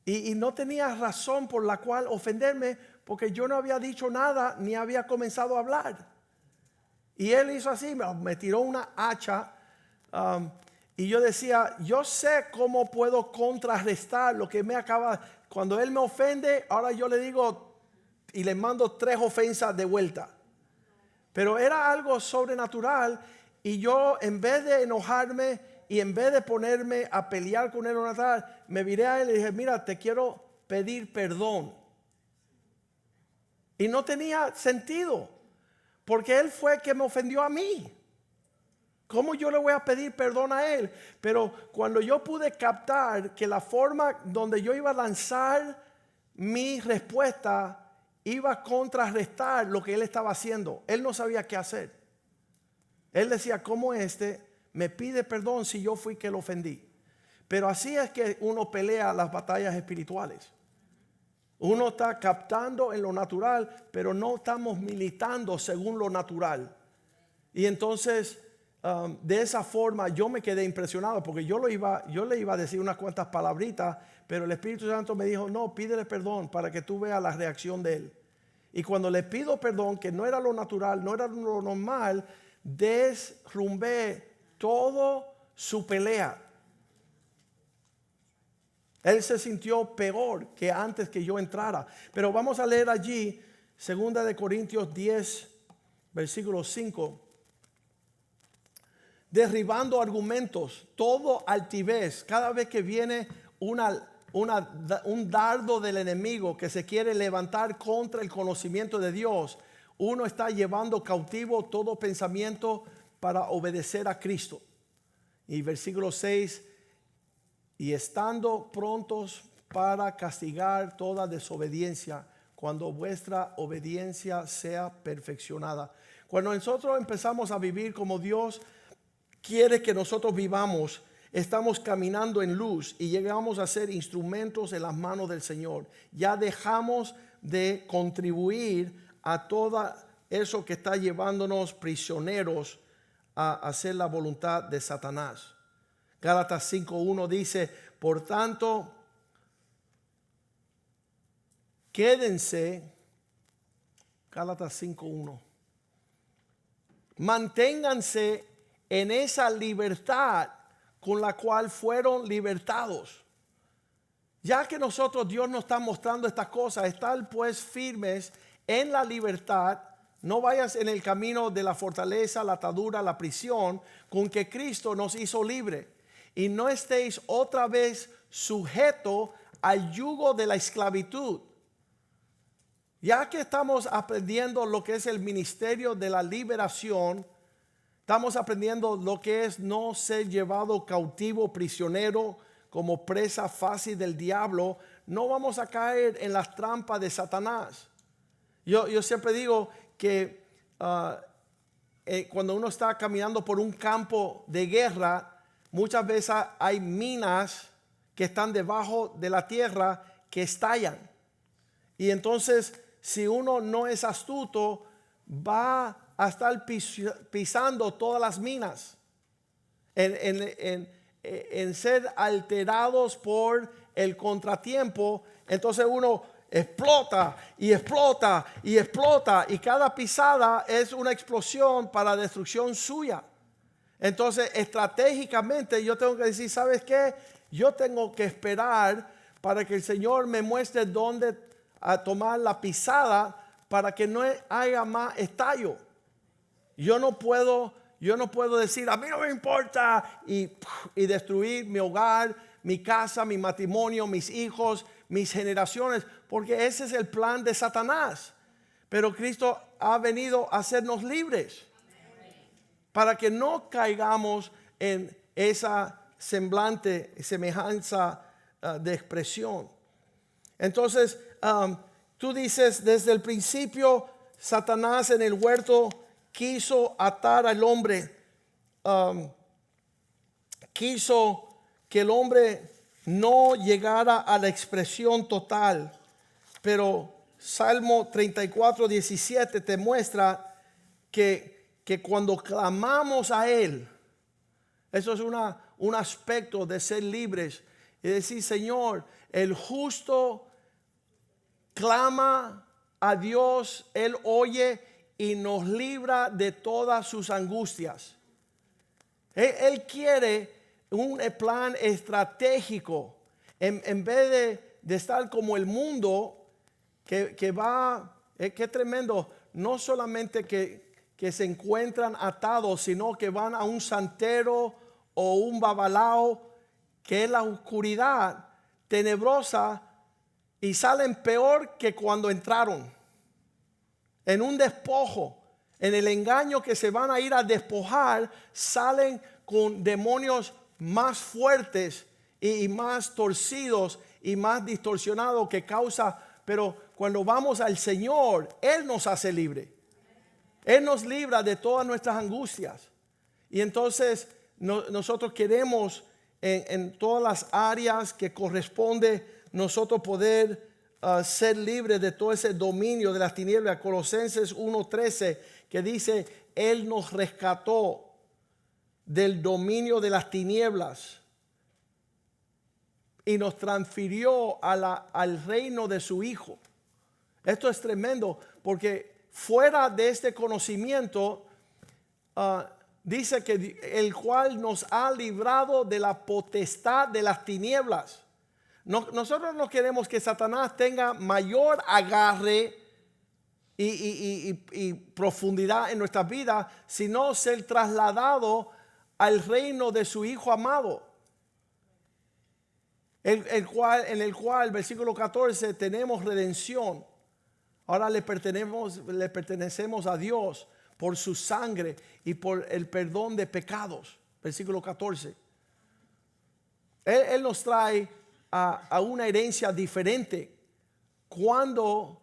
Y no tenía razón por la cual ofenderme, porque yo no había dicho nada ni había comenzado a hablar. Y él hizo así, me tiró una hacha. Y yo decía: yo sé cómo puedo contrarrestar lo que me acaba. Cuando él me ofende, ahora yo le digo y le mando 3 ofensas de vuelta. Pero era algo sobrenatural. Y yo, en vez de enojarme y en vez de ponerme a pelear con él o nada, me viré a él y dije: mira, te quiero pedir perdón. Y no tenía sentido, porque él fue el que me ofendió a mí. ¿Cómo yo le voy a pedir perdón a él? Pero cuando yo pude captar que la forma donde yo iba a lanzar mi respuesta iba a contrarrestar lo que él estaba haciendo, él no sabía qué hacer. Él decía: ¿cómo me pide perdón si yo fui que lo ofendí? Pero así es que uno pelea las batallas espirituales. Uno está captando en lo natural, pero no estamos militando según lo natural. Y entonces, de esa forma yo me quedé impresionado, porque yo le iba a decir unas cuantas palabritas, pero el Espíritu Santo me dijo: no, pídele perdón para que tú veas la reacción de él. Y cuando le pido perdón, que no era lo natural, no era lo normal, derrumbé todo su pelea. Él se sintió peor que antes que yo entrara. Pero vamos a leer allí, 2 de Corintios 10, versículo 5. Derribando argumentos, todo altivez. Cada vez que viene un dardo del enemigo que se quiere levantar contra el conocimiento de Dios, uno está llevando cautivo todo pensamiento para obedecer a Cristo. Y versículo 6, y estando prontos para castigar toda desobediencia, cuando vuestra obediencia sea perfeccionada. Cuando nosotros empezamos a vivir como Dios quiere que nosotros vivamos, estamos caminando en luz y llegamos a ser instrumentos en las manos del Señor. Ya dejamos de contribuir a todo eso que está llevándonos prisioneros a hacer la voluntad de Satanás. Gálatas 5:1 dice: por tanto, quédense, Gálatas 5:1, manténganse en esa libertad con la cual fueron libertados. Ya que nosotros, Dios nos está mostrando estas cosas, estar pues firmes en la libertad. No vayas en el camino de la fortaleza, la atadura, la prisión, con que Cristo nos hizo libre. Y no estéis otra vez sujetos al yugo de la esclavitud. Ya que estamos aprendiendo lo que es el ministerio de la liberación, estamos aprendiendo lo que es no ser llevado cautivo, prisionero, como presa fácil del diablo. No vamos a caer en las trampas de Satanás. Yo siempre digo que cuando uno está caminando por un campo de guerra, muchas veces hay minas que están debajo de la tierra que estallan. Y entonces, si uno no es astuto, va a estar pisando todas las minas, en ser alterados por el contratiempo. Entonces uno explota y explota y explota, y cada pisada es una explosión para destrucción suya. Entonces, estratégicamente yo tengo que decir, ¿sabes qué? Yo tengo que esperar para que el Señor me muestre dónde a tomar la pisada, para que no haya más estallo. Yo no puedo decir, a mí no me importa, y destruir mi hogar, mi casa, mi matrimonio, mis hijos, mis generaciones, porque ese es el plan de Satanás. Pero Cristo ha venido a hacernos libres, para que no caigamos en esa semejanza de expresión. Entonces, tú dices, desde el principio Satanás en el huerto quiso atar al hombre, quiso que el hombre no llegara a la expresión total. Pero Salmo 34:17 te muestra que cuando clamamos a Él, eso es un aspecto de ser libres, y decir, Señor, el justo clama a Dios, Él oye y nos libra de todas sus angustias. Él quiere un plan estratégico, en vez de estar como el mundo que va, qué tremendo, no solamente que se encuentran atados, sino que van a un santero o un babalao, que es la oscuridad tenebrosa, y salen peor que cuando entraron, en un despojo, en el engaño que se van a ir a despojar. Salen con demonios más fuertes y más torcidos y más distorsionados, que causa. Pero cuando vamos al Señor, Él nos hace libre. Él nos libra de todas nuestras angustias. Y entonces nosotros queremos en todas las áreas que corresponde nosotros poder ser libres de todo ese dominio de las tinieblas. Colosenses 1:13, que dice, Él nos rescató del dominio de las tinieblas y nos transfirió al reino de su Hijo. Esto es tremendo, porque fuera de este conocimiento, dice que el cual nos ha librado de la potestad de las tinieblas. Nosotros no queremos que Satanás tenga mayor agarre y profundidad en nuestras vidas, sino ser trasladado al reino de su Hijo amado, en el cual, versículo 14, tenemos redención. Ahora le pertenecemos a Dios por su sangre y por el perdón de pecados. Versículo 14. Él nos trae a una herencia diferente cuando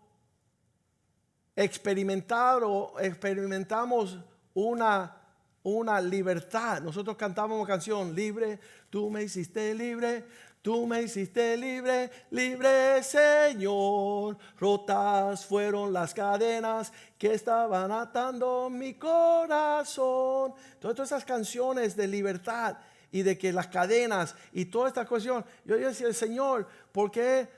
experimentamos una libertad. Nosotros cantamos una canción, libre, tú me hiciste libre, tú me hiciste libre, libre Señor. Rotas fueron las cadenas que estaban atando mi corazón. Todas esas canciones de libertad y de que las cadenas y toda esta cuestión. Yo decía, Señor, ¿por qué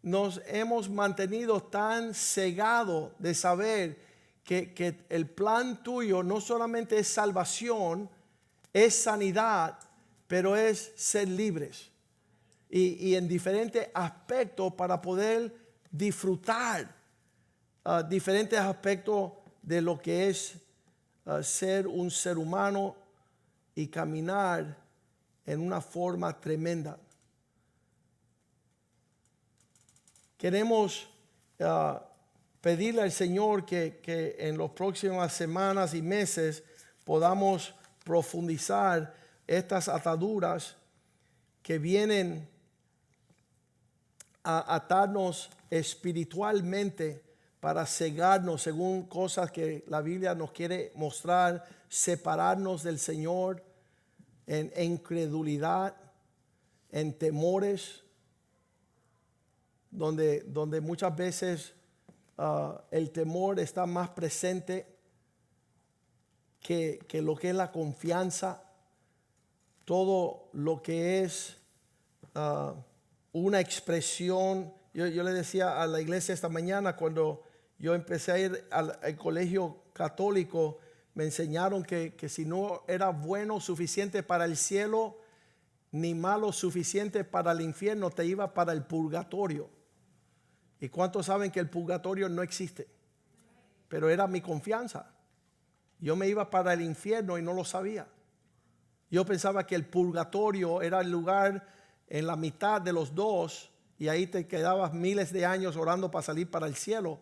nos hemos mantenido tan cegados de saber que el plan tuyo no solamente es salvación, es sanidad, pero es ser libres. Y en diferentes aspectos para poder disfrutar diferentes aspectos de lo que es ser un ser humano y caminar en una forma tremenda. Queremos pedirle al Señor que en las próximas semanas y meses podamos profundizar estas ataduras que vienen a atarnos espiritualmente para cegarnos según cosas que la Biblia nos quiere mostrar, separarnos del Señor en incredulidad, en temores, donde muchas veces el temor está más presente que lo que es la confianza, todo lo que es una expresión. Yo le decía a la iglesia esta mañana, cuando yo empecé a ir al colegio católico, me enseñaron que si no era bueno suficiente para el cielo, ni malo suficiente para el infierno, te iba para el purgatorio. ¿Y cuántos saben que el purgatorio no existe? Pero era mi confianza. Yo me iba para el infierno y no lo sabía. Yo pensaba que el purgatorio era el lugar en la mitad de los dos, y ahí te quedabas miles de años orando para salir para el cielo,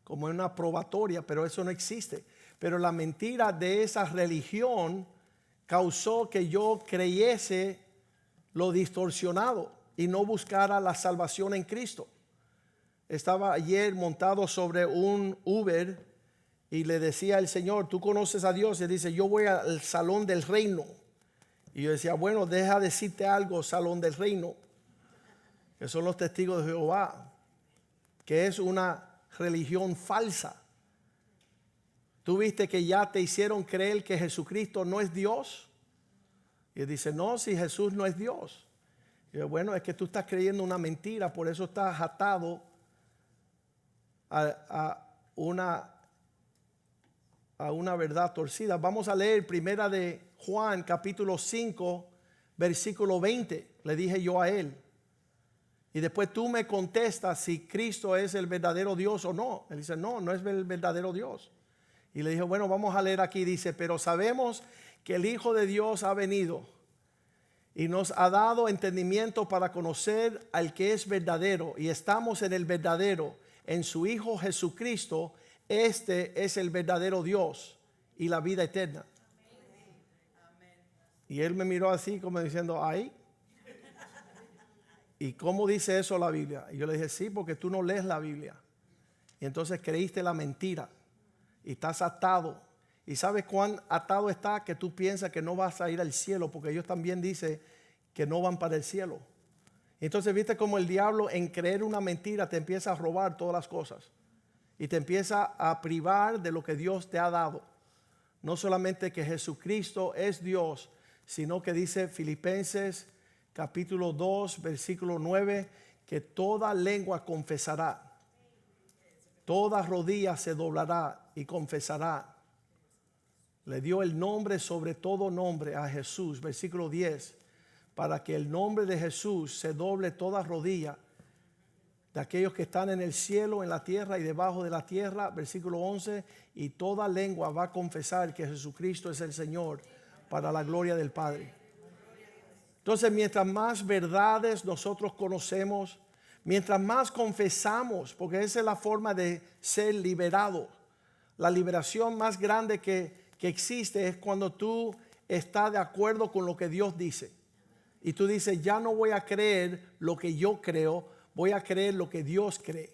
como en una probatoria, pero eso no existe. Pero la mentira de esa religión causó que yo creyese lo distorsionado y no buscara la salvación en Cristo. Estaba ayer montado sobre un Uber y le decía al Señor, ¿tú conoces a Dios? Y él dice, yo voy al salón del reino. Y yo decía, bueno, deja decirte algo, salón del reino, que son los testigos de Jehová, que es una religión falsa. ¿Tú viste que ya te hicieron creer que Jesucristo no es Dios? Y él dice, no, si Jesús no es Dios. Y yo, bueno, es que tú estás creyendo una mentira, por eso estás atado a una verdad torcida. Vamos a leer primera de Juan capítulo 5 versículo 20. Le dije yo a él, y después tú me contestas si Cristo es el verdadero Dios o no. Él dice, no, no es el verdadero Dios. Y le dije, bueno, vamos a leer aquí. Dice, pero sabemos que el Hijo de Dios ha venido y nos ha dado entendimiento para conocer al que es verdadero, y estamos en el verdadero, en su Hijo Jesucristo. Este es el verdadero Dios y la vida eterna. Y él me miró así como diciendo, ¿ay? ¿Y cómo dice eso la Biblia? Y yo le dije, sí, porque tú no lees la Biblia. Y entonces creíste la mentira y estás atado. ¿Y sabes cuán atado está? Que tú piensas que no vas a ir al cielo, porque ellos también dicen que no van para el cielo. Y entonces viste como el diablo, en creer una mentira, te empieza a robar todas las cosas y te empieza a privar de lo que Dios te ha dado. No solamente que Jesucristo es Dios, sino que dice Filipenses capítulo 2 versículo 9, que toda lengua confesará, toda rodilla se doblará y confesará. Le dio el nombre sobre todo nombre a Jesús, versículo 10, para que el nombre de Jesús se doble toda rodilla de aquellos que están en el cielo, en la tierra y debajo de la tierra, versículo 11, y toda lengua va a confesar que Jesucristo es el Señor, para la gloria del Padre. Entonces, mientras más verdades nosotros conocemos, mientras más confesamos, porque esa es la forma de ser liberado. La liberación más grande que existe es cuando tú estás de acuerdo con lo que Dios dice. Y tú dices, ya no voy a creer lo que yo creo, voy a creer lo que Dios cree.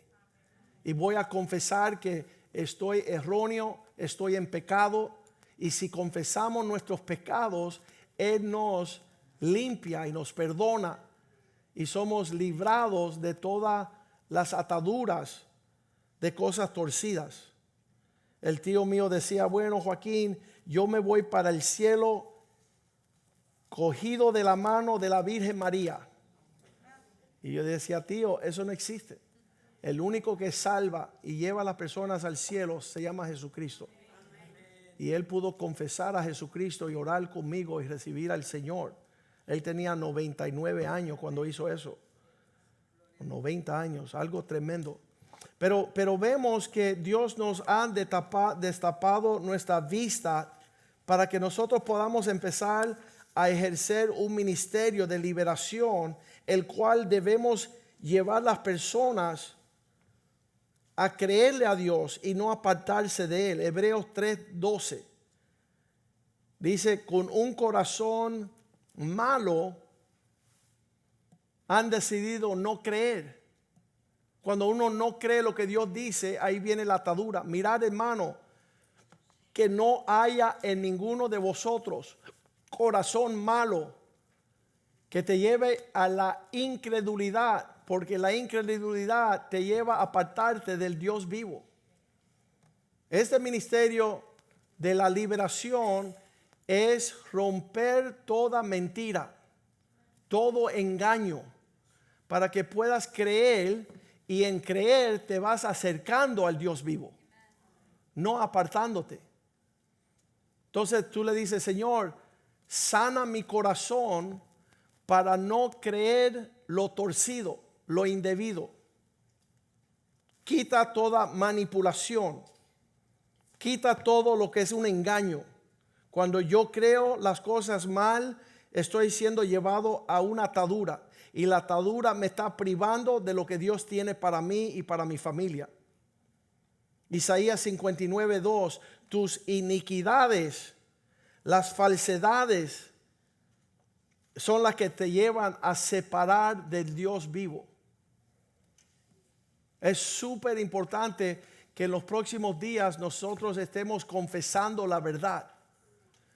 Y voy a confesar que estoy erróneo, estoy en pecado. Y si confesamos nuestros pecados, Él nos limpia y nos perdona. Y somos librados de todas las ataduras de cosas torcidas. El tío mío decía, bueno, Joaquín, yo me voy para el cielo cogido de la mano de la Virgen María. Y yo decía, tío, eso no existe. El único que salva y lleva a las personas al cielo se llama Jesucristo. y él pudo confesar a Jesucristo y orar conmigo y recibir al Señor. Él tenía 99 años cuando hizo eso. 90 años, algo tremendo. Pero vemos que Dios nos ha destapado nuestra vista para que nosotros podamos empezar a ejercer un ministerio de liberación, el cual debemos llevar a las personas a creerle a Dios y no apartarse de Él. Hebreos 3:12 dice: con un corazón malo han decidido no creer. Cuando uno no cree lo que Dios dice, ahí viene la atadura. Mirad, hermano, que no haya en ninguno de vosotros corazón malo que te lleve a la incredulidad, porque la incredulidad te lleva a apartarte del Dios vivo. Este ministerio de la liberación es romper toda mentira, todo engaño, para que puedas creer, y en creer te vas acercando al Dios vivo, no apartándote. Entonces tú le dices: Señor, sana mi corazón para no creer lo torcido, lo indebido. Quita toda manipulación, quita todo lo que es un engaño. Cuando yo creo las cosas mal, estoy siendo llevado a una atadura, y la atadura me está privando de lo que Dios tiene para mí y para mi familia. Isaías 59:2: tus iniquidades, las falsedades, son las que te llevan a separar del Dios vivo. Es súper importante que en los próximos días nosotros estemos confesando la verdad.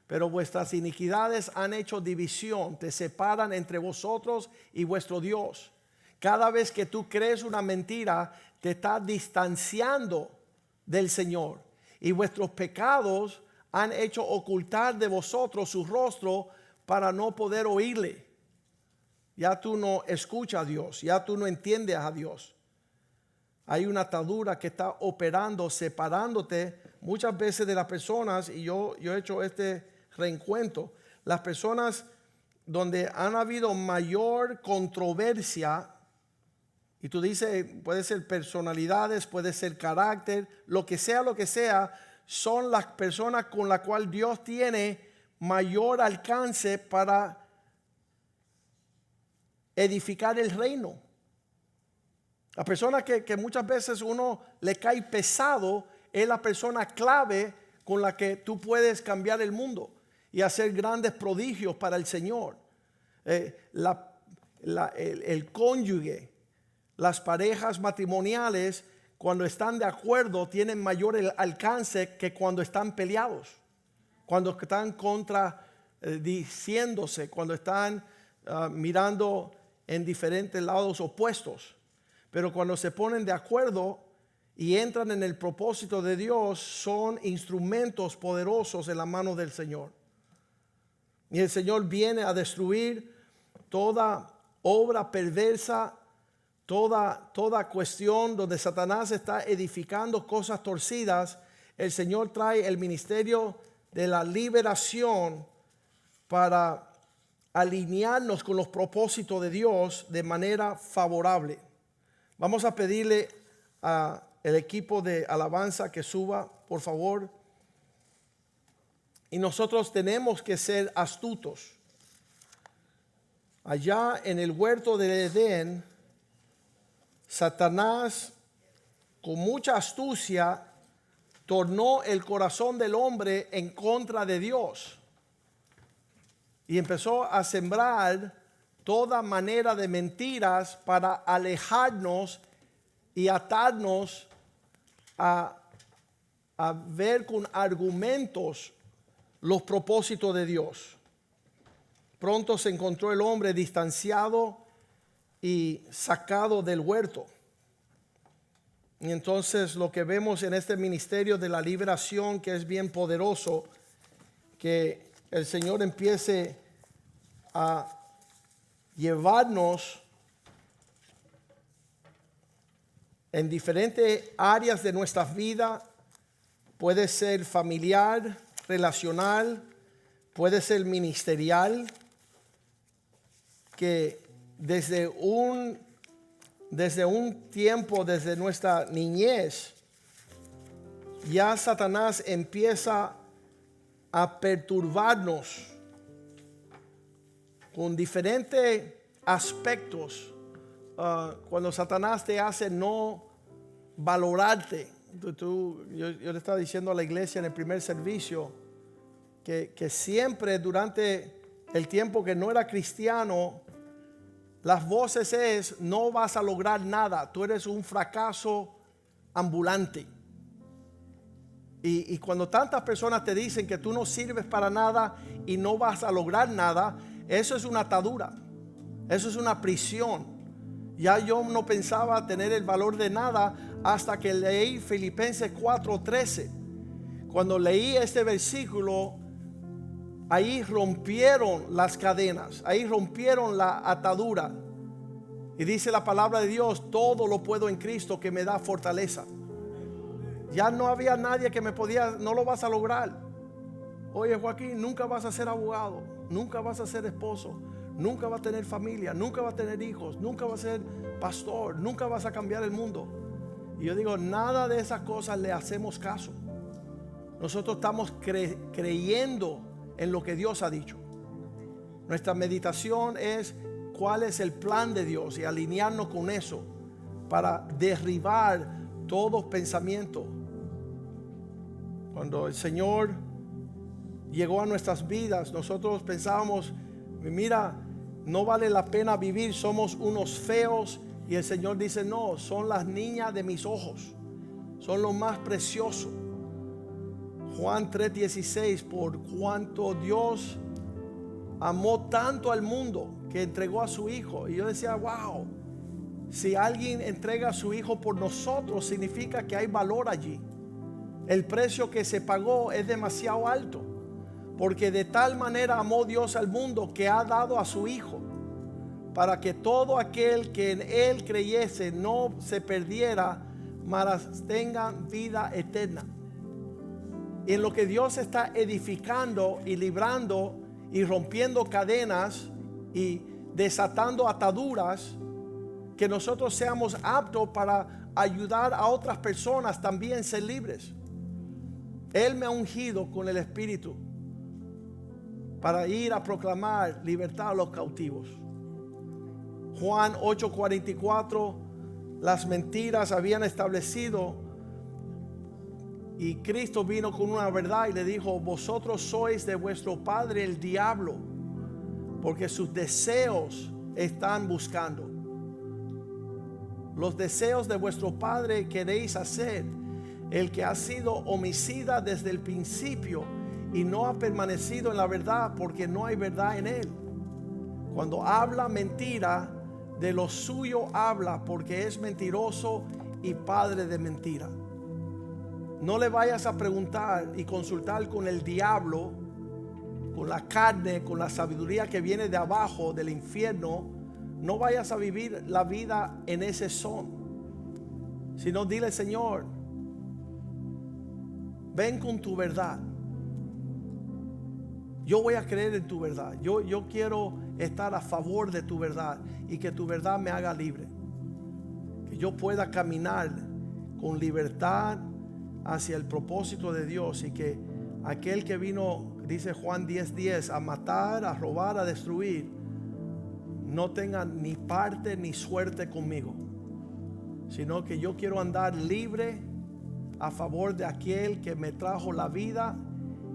Pero vuestras iniquidades han hecho división, te separan entre vosotros y vuestro Dios. Cada vez que tú crees una mentira, te está distanciando del Señor. Y vuestros pecados han hecho ocultar de vosotros su rostro para no poder oírle. Ya tú no escuchas a Dios, ya tú no entiendes a Dios. Hay una atadura que está operando, separándote muchas veces de las personas. Y yo he hecho este reencuentro. Las personas donde han habido mayor controversia, y tú dices, puede ser personalidades, puede ser carácter, lo que sea, son las personas con las cuales Dios tiene mayor alcance para edificar el reino. La persona que muchas veces uno le cae pesado es la persona clave con la que tú puedes cambiar el mundo y hacer grandes prodigios para el Señor. El cónyuge, las parejas matrimoniales, cuando están de acuerdo, tienen mayor alcance que cuando están peleados, cuando están contradiciéndose, cuando están mirando en diferentes lados opuestos. Pero cuando se ponen de acuerdo y entran en el propósito de Dios, son instrumentos poderosos en la mano del Señor. Y el Señor viene a destruir toda obra perversa, toda cuestión donde Satanás está edificando cosas torcidas. El Señor trae el ministerio de la liberación para alinearnos con los propósitos de Dios de manera favorable. Vamos a pedirle al equipo de alabanza que suba, por favor. Y nosotros tenemos que ser astutos. Allá en el huerto del Edén, Satanás, con mucha astucia, tornó el corazón del hombre en contra de Dios. Y empezó a sembrar toda manera de mentiras para alejarnos y atarnos a ver con argumentos los propósitos de Dios. Pronto se encontró el hombre distanciado y sacado del huerto. Y entonces lo que vemos en este ministerio de la liberación, que es bien poderoso, que el Señor empiece a llevarnos en diferentes áreas de nuestra vida. Puede ser familiar, relacional, puede ser ministerial, que desde un tiempo, desde nuestra niñez, ya Satanás empieza a perturbarnos con diferentes aspectos. Cuando Satanás te hace no valorarte. Yo le estaba diciendo a la iglesia en el primer servicio que siempre durante el tiempo que no era cristiano, las voces es: no vas a lograr nada, tú eres un fracaso ambulante. Y cuando tantas personas te dicen que tú no sirves para nada y no vas a lograr nada, eso es una atadura, eso es una prisión. Ya yo no pensaba tener el valor de nada hasta que leí Filipenses 4:13. Cuando leí este versículo, ahí rompieron las cadenas, ahí rompieron la atadura. Y dice la palabra de Dios: todo lo puedo en Cristo que me da fortaleza. Ya no había nadie que me podía: no lo vas a lograr. Oye, Joaquín, nunca vas a ser abogado, nunca vas a ser esposo, nunca vas a tener familia, nunca vas a tener hijos, nunca vas a ser pastor, nunca vas a cambiar el mundo. Y yo digo, nada de esas cosas le hacemos caso. Nosotros estamos creyendo en lo que Dios ha dicho. Nuestra meditación es cuál es el plan de Dios y alinearnos con eso para derribar todo pensamiento. Cuando el Señor llegó a nuestras vidas, nosotros pensábamos: mira, no vale la pena vivir, somos unos feos. Y el Señor dice: no, son las niñas de mis ojos, son lo más precioso. Juan 3:16: por cuanto Dios amó tanto al mundo que entregó a su Hijo. Y yo decía: wow, si alguien entrega a su Hijo por nosotros, significa que hay valor allí. El precio que se pagó es demasiado alto, porque de tal manera amó Dios al mundo que ha dado a su Hijo, para que todo aquel que en Él creyese no se perdiera, mas tenga vida eterna. Y en lo que Dios está edificando y librando y rompiendo cadenas y desatando ataduras, que nosotros seamos aptos para ayudar a otras personas también a ser libres. Él me ha ungido con el Espíritu para ir a proclamar libertad a los cautivos. Juan 8:44: las mentiras habían establecido, y Cristo vino con una verdad y le dijo: vosotros sois de vuestro padre el diablo, porque sus deseos están buscando. Los deseos de vuestro padre queréis hacer. El que ha sido homicida desde el principio y no ha permanecido en la verdad, porque no hay verdad en él. Cuando habla mentira, de lo suyo habla, porque es mentiroso y padre de mentira. No le vayas a preguntar y consultar con el diablo, con la carne, con la sabiduría que viene de abajo del infierno. No vayas a vivir la vida en ese son, sino dile: Señor, ven con tu verdad. Yo voy a creer en tu verdad. Yo quiero estar a favor de tu verdad y que tu verdad me haga libre. Que yo pueda caminar con libertad hacia el propósito de Dios, y que aquel que vino, dice Juan 10:10, a matar, a robar, a destruir, no tenga ni parte ni suerte conmigo, sino que yo quiero andar libre a favor de aquel que me trajo la vida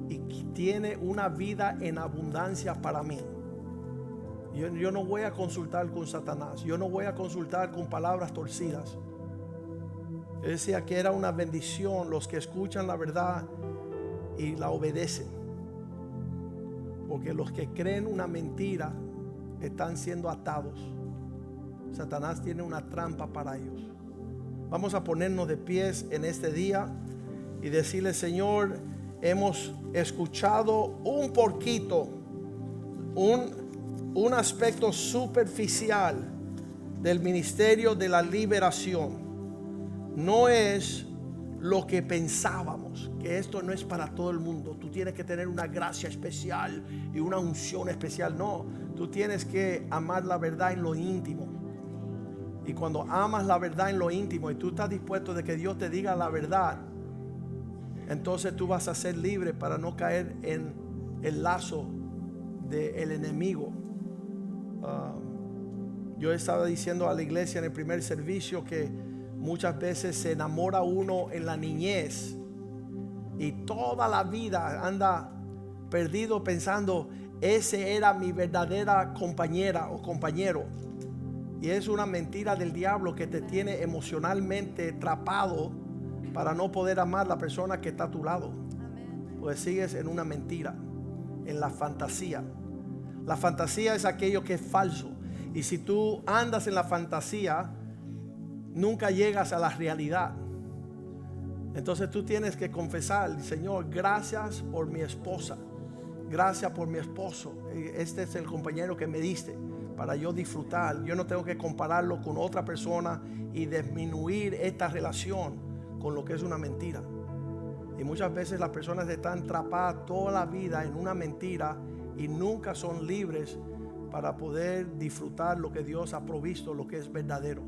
y que tiene una vida en abundancia para mí. Yo no voy a consultar con Satanás, yo no voy a consultar con palabras torcidas. Yo decía que era una bendición los que escuchan la verdad y la obedecen, porque los que creen una mentira están siendo atados. Satanás tiene una trampa para ellos. Vamos a ponernos de pies en este día y decirle: Señor, hemos escuchado un poquito, un aspecto superficial del ministerio de la liberación. No es lo que pensábamos, que esto no es para todo el mundo. Tú tienes que tener una gracia especial y una unción especial. No, tú tienes que amar la verdad en lo íntimo. Y cuando amas la verdad en lo íntimo y tú estás dispuesto de que Dios te diga la verdad, entonces tú vas a ser libre para no caer en el lazo del enemigo. Yo estaba diciendo a la iglesia en el primer servicio que muchas veces se enamora uno en la niñez y toda la vida anda perdido pensando, ese era mi verdadera compañera o compañero. Y es una mentira del diablo que te tiene emocionalmente atrapado para no poder amar a la persona que está a tu lado. Pues sigues en una mentira, en la fantasía. La fantasía es aquello que es falso. Y si tú andas en la fantasía, nunca llegas a la realidad. Entonces tú tienes que confesar, Señor, gracias por mi esposa, gracias por mi esposo. Este es el compañero que me diste para yo disfrutar. Yo no tengo que compararlo con otra persona y disminuir esta relación con lo que es una mentira. Y muchas veces las personas están atrapadas toda la vida en una mentira y nunca son libres para poder disfrutar lo que Dios ha provisto, lo que es verdadero,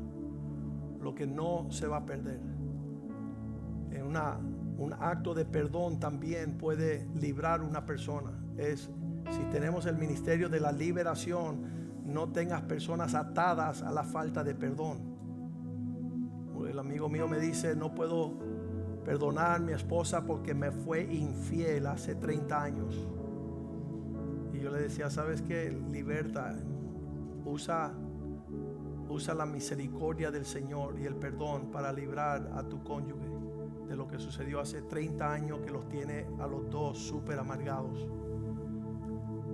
lo que no se va a perder. En un acto de perdón también puede librar una persona. Si tenemos el ministerio de la liberación, no tengas personas atadas a la falta de perdón. El amigo mío me dice, no puedo perdonar a mi esposa porque me fue infiel hace 30 años. Y yo le decía, ¿sabes qué? Libertad. Usa la misericordia del Señor y el perdón para librar a tu cónyuge de lo que sucedió hace 30 años que los tiene a los dos súper amargados.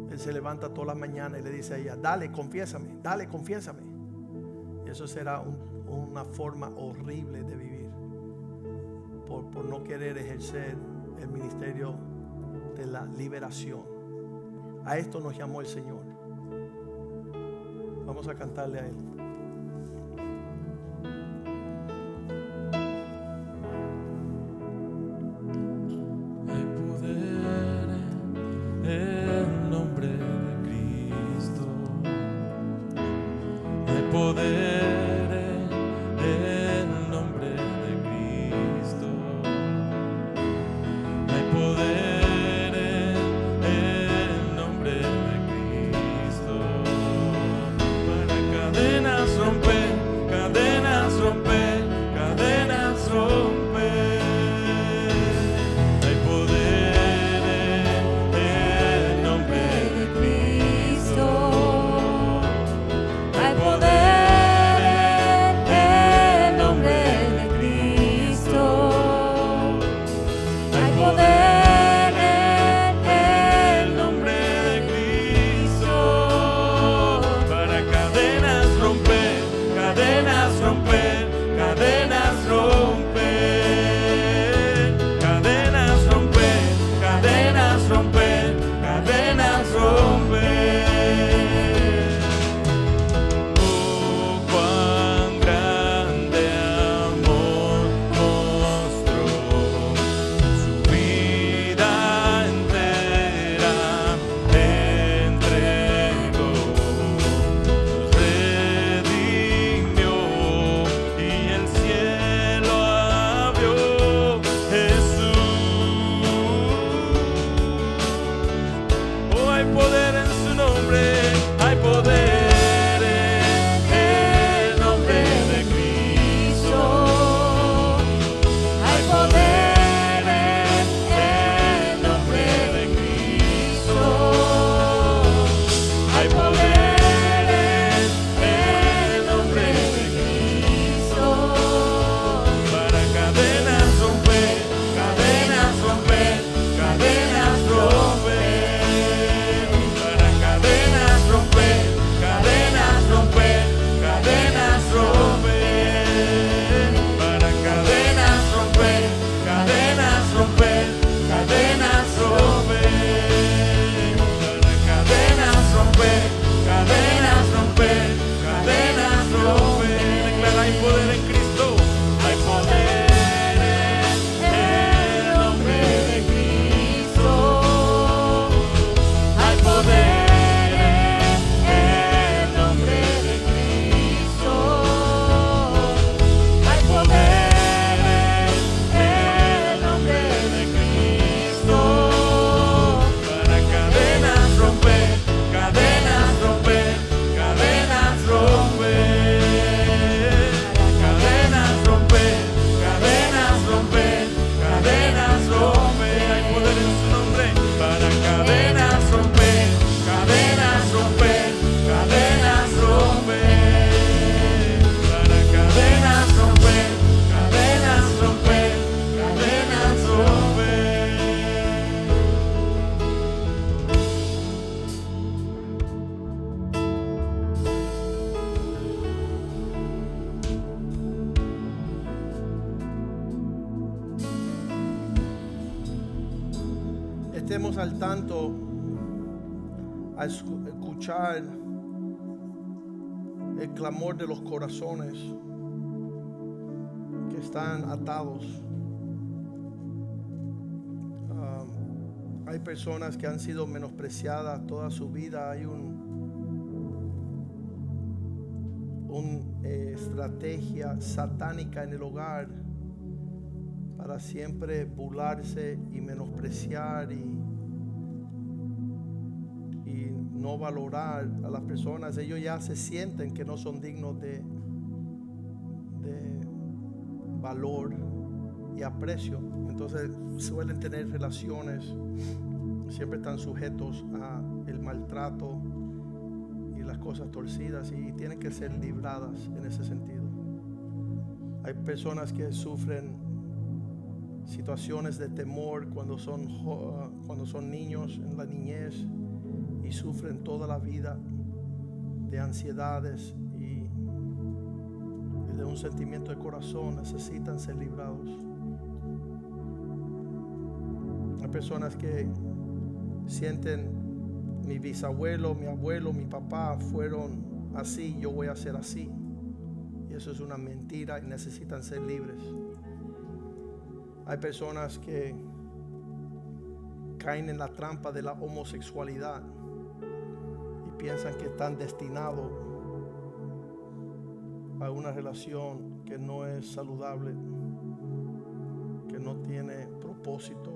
Él se levanta todas las mañanas y le dice a ella, dale, confiésame, dale, confiésame. Y eso será una forma horrible de vivir por no querer ejercer el ministerio de la liberación. A esto nos llamó el Señor. Vamos a cantarle a Él. Hay poder en el nombre de Cristo. Hay poder en el nombre de Cristo. Hay poder en el nombre de Cristo. Para cadenas romper, cadenas romper, cadenas romper. Hay poder en el nombre de Cristo. Hay poder en el nombre de Cristo. Hay poder estemos al tanto a escuchar el clamor de los corazones que están atados. Hay personas que han sido menospreciadas toda su vida. Hay una estrategia satánica en el hogar para siempre burlarse y menospreciar y no valorar a las personas. Ellos ya se sienten que no son dignos de valor y aprecio. Entonces suelen tener relaciones, siempre están sujetos a el maltrato y las cosas torcidas, y tienen que ser libradas en ese sentido. Hay personas que sufren situaciones de temor cuando son niños, en la niñez, y sufren toda la vida de ansiedades y de un sentimiento de corazón. Necesitan ser librados. Hay personas que sienten: mi bisabuelo, mi abuelo, mi papá fueron así, yo voy a ser así. Y eso es una mentira y necesitan ser libres. Hay personas que caen en la trampa de la homosexualidad y piensan que están destinados a una relación que no es saludable, que no tiene propósito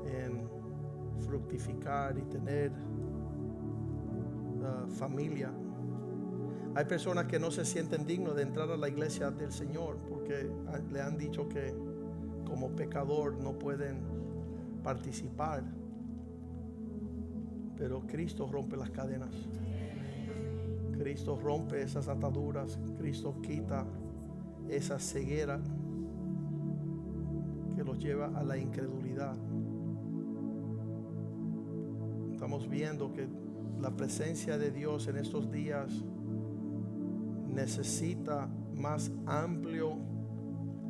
en fructificar y tener familia. Hay personas que no se sienten dignos de entrar a la iglesia del Señor porque le han dicho que como pecador no pueden participar. Pero Cristo rompe las cadenas. Cristo rompe esas ataduras. Cristo quita esa ceguera que los lleva a la incredulidad. Estamos viendo que la presencia de Dios en estos días necesita más amplio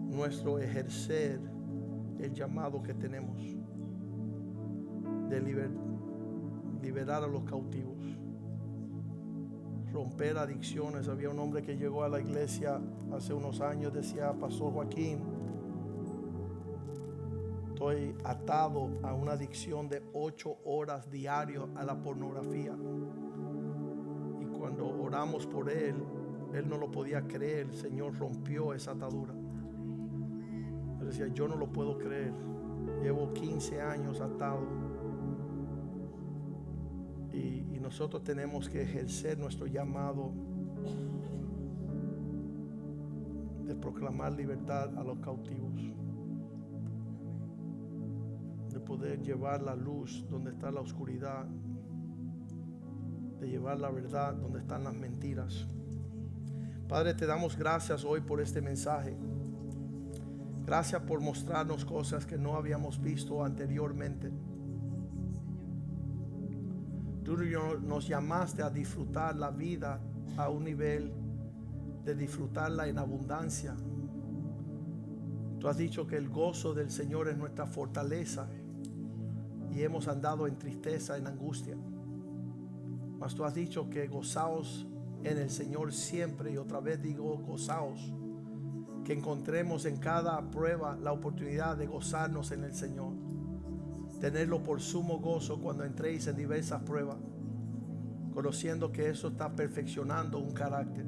nuestro ejercer el llamado que tenemos de liberar a los cautivos, romper adicciones. Había un hombre que llegó a la iglesia hace unos años, decía: Pastor Joaquín, estoy atado a una adicción de 8 horas diarias a la pornografía. Y cuando oramos por él no lo podía creer. El Señor rompió esa atadura. Él decía: yo no lo puedo creer, llevo 15 años atado. Y nosotros tenemos que ejercer nuestro llamado de proclamar libertad a los cautivos, de poder llevar la luz donde está la oscuridad, de llevar la verdad donde están las mentiras. Padre, te damos gracias hoy por este mensaje. Gracias por mostrarnos cosas que no habíamos visto anteriormente. Tú nos llamaste a disfrutar la vida a un nivel de disfrutarla en abundancia. Tú has dicho que el gozo del Señor es nuestra fortaleza y hemos andado en tristeza, en angustia. Mas tú has dicho que gozaos en el Señor siempre, y otra vez digo gozaos. Que encontremos en cada prueba la oportunidad de gozarnos en el Señor, tenerlo por sumo gozo cuando entréis en diversas pruebas, conociendo que eso está perfeccionando un carácter.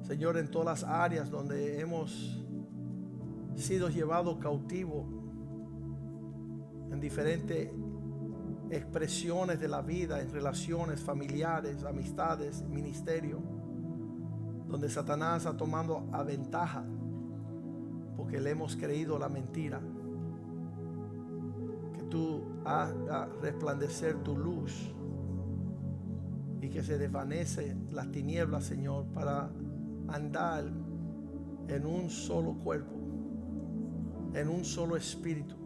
Señor, en todas las áreas donde hemos sido llevados cautivos, en diferentes expresiones de la vida, en relaciones familiares, amistades, ministerio, donde Satanás ha tomado a ventaja porque le hemos creído la mentira, que tú hagas resplandecer tu luz y que se desvanece las tinieblas, Señor, para andar en un solo cuerpo, en un solo espíritu,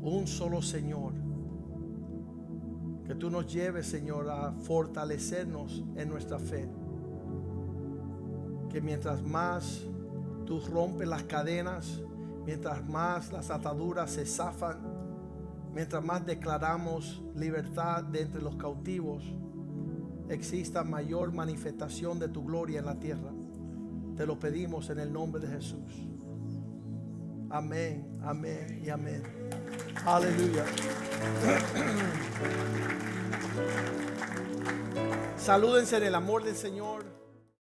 un solo Señor. Que tú nos lleves, Señor, a fortalecernos en nuestra fe. Que mientras más tú rompes las cadenas, mientras más las ataduras se zafan, mientras más declaramos libertad de entre los cautivos, exista mayor manifestación de tu gloria en la tierra. Te lo pedimos en el nombre de Jesús. Amén, amén y amén. Aleluya. Salúdense en el amor del Señor.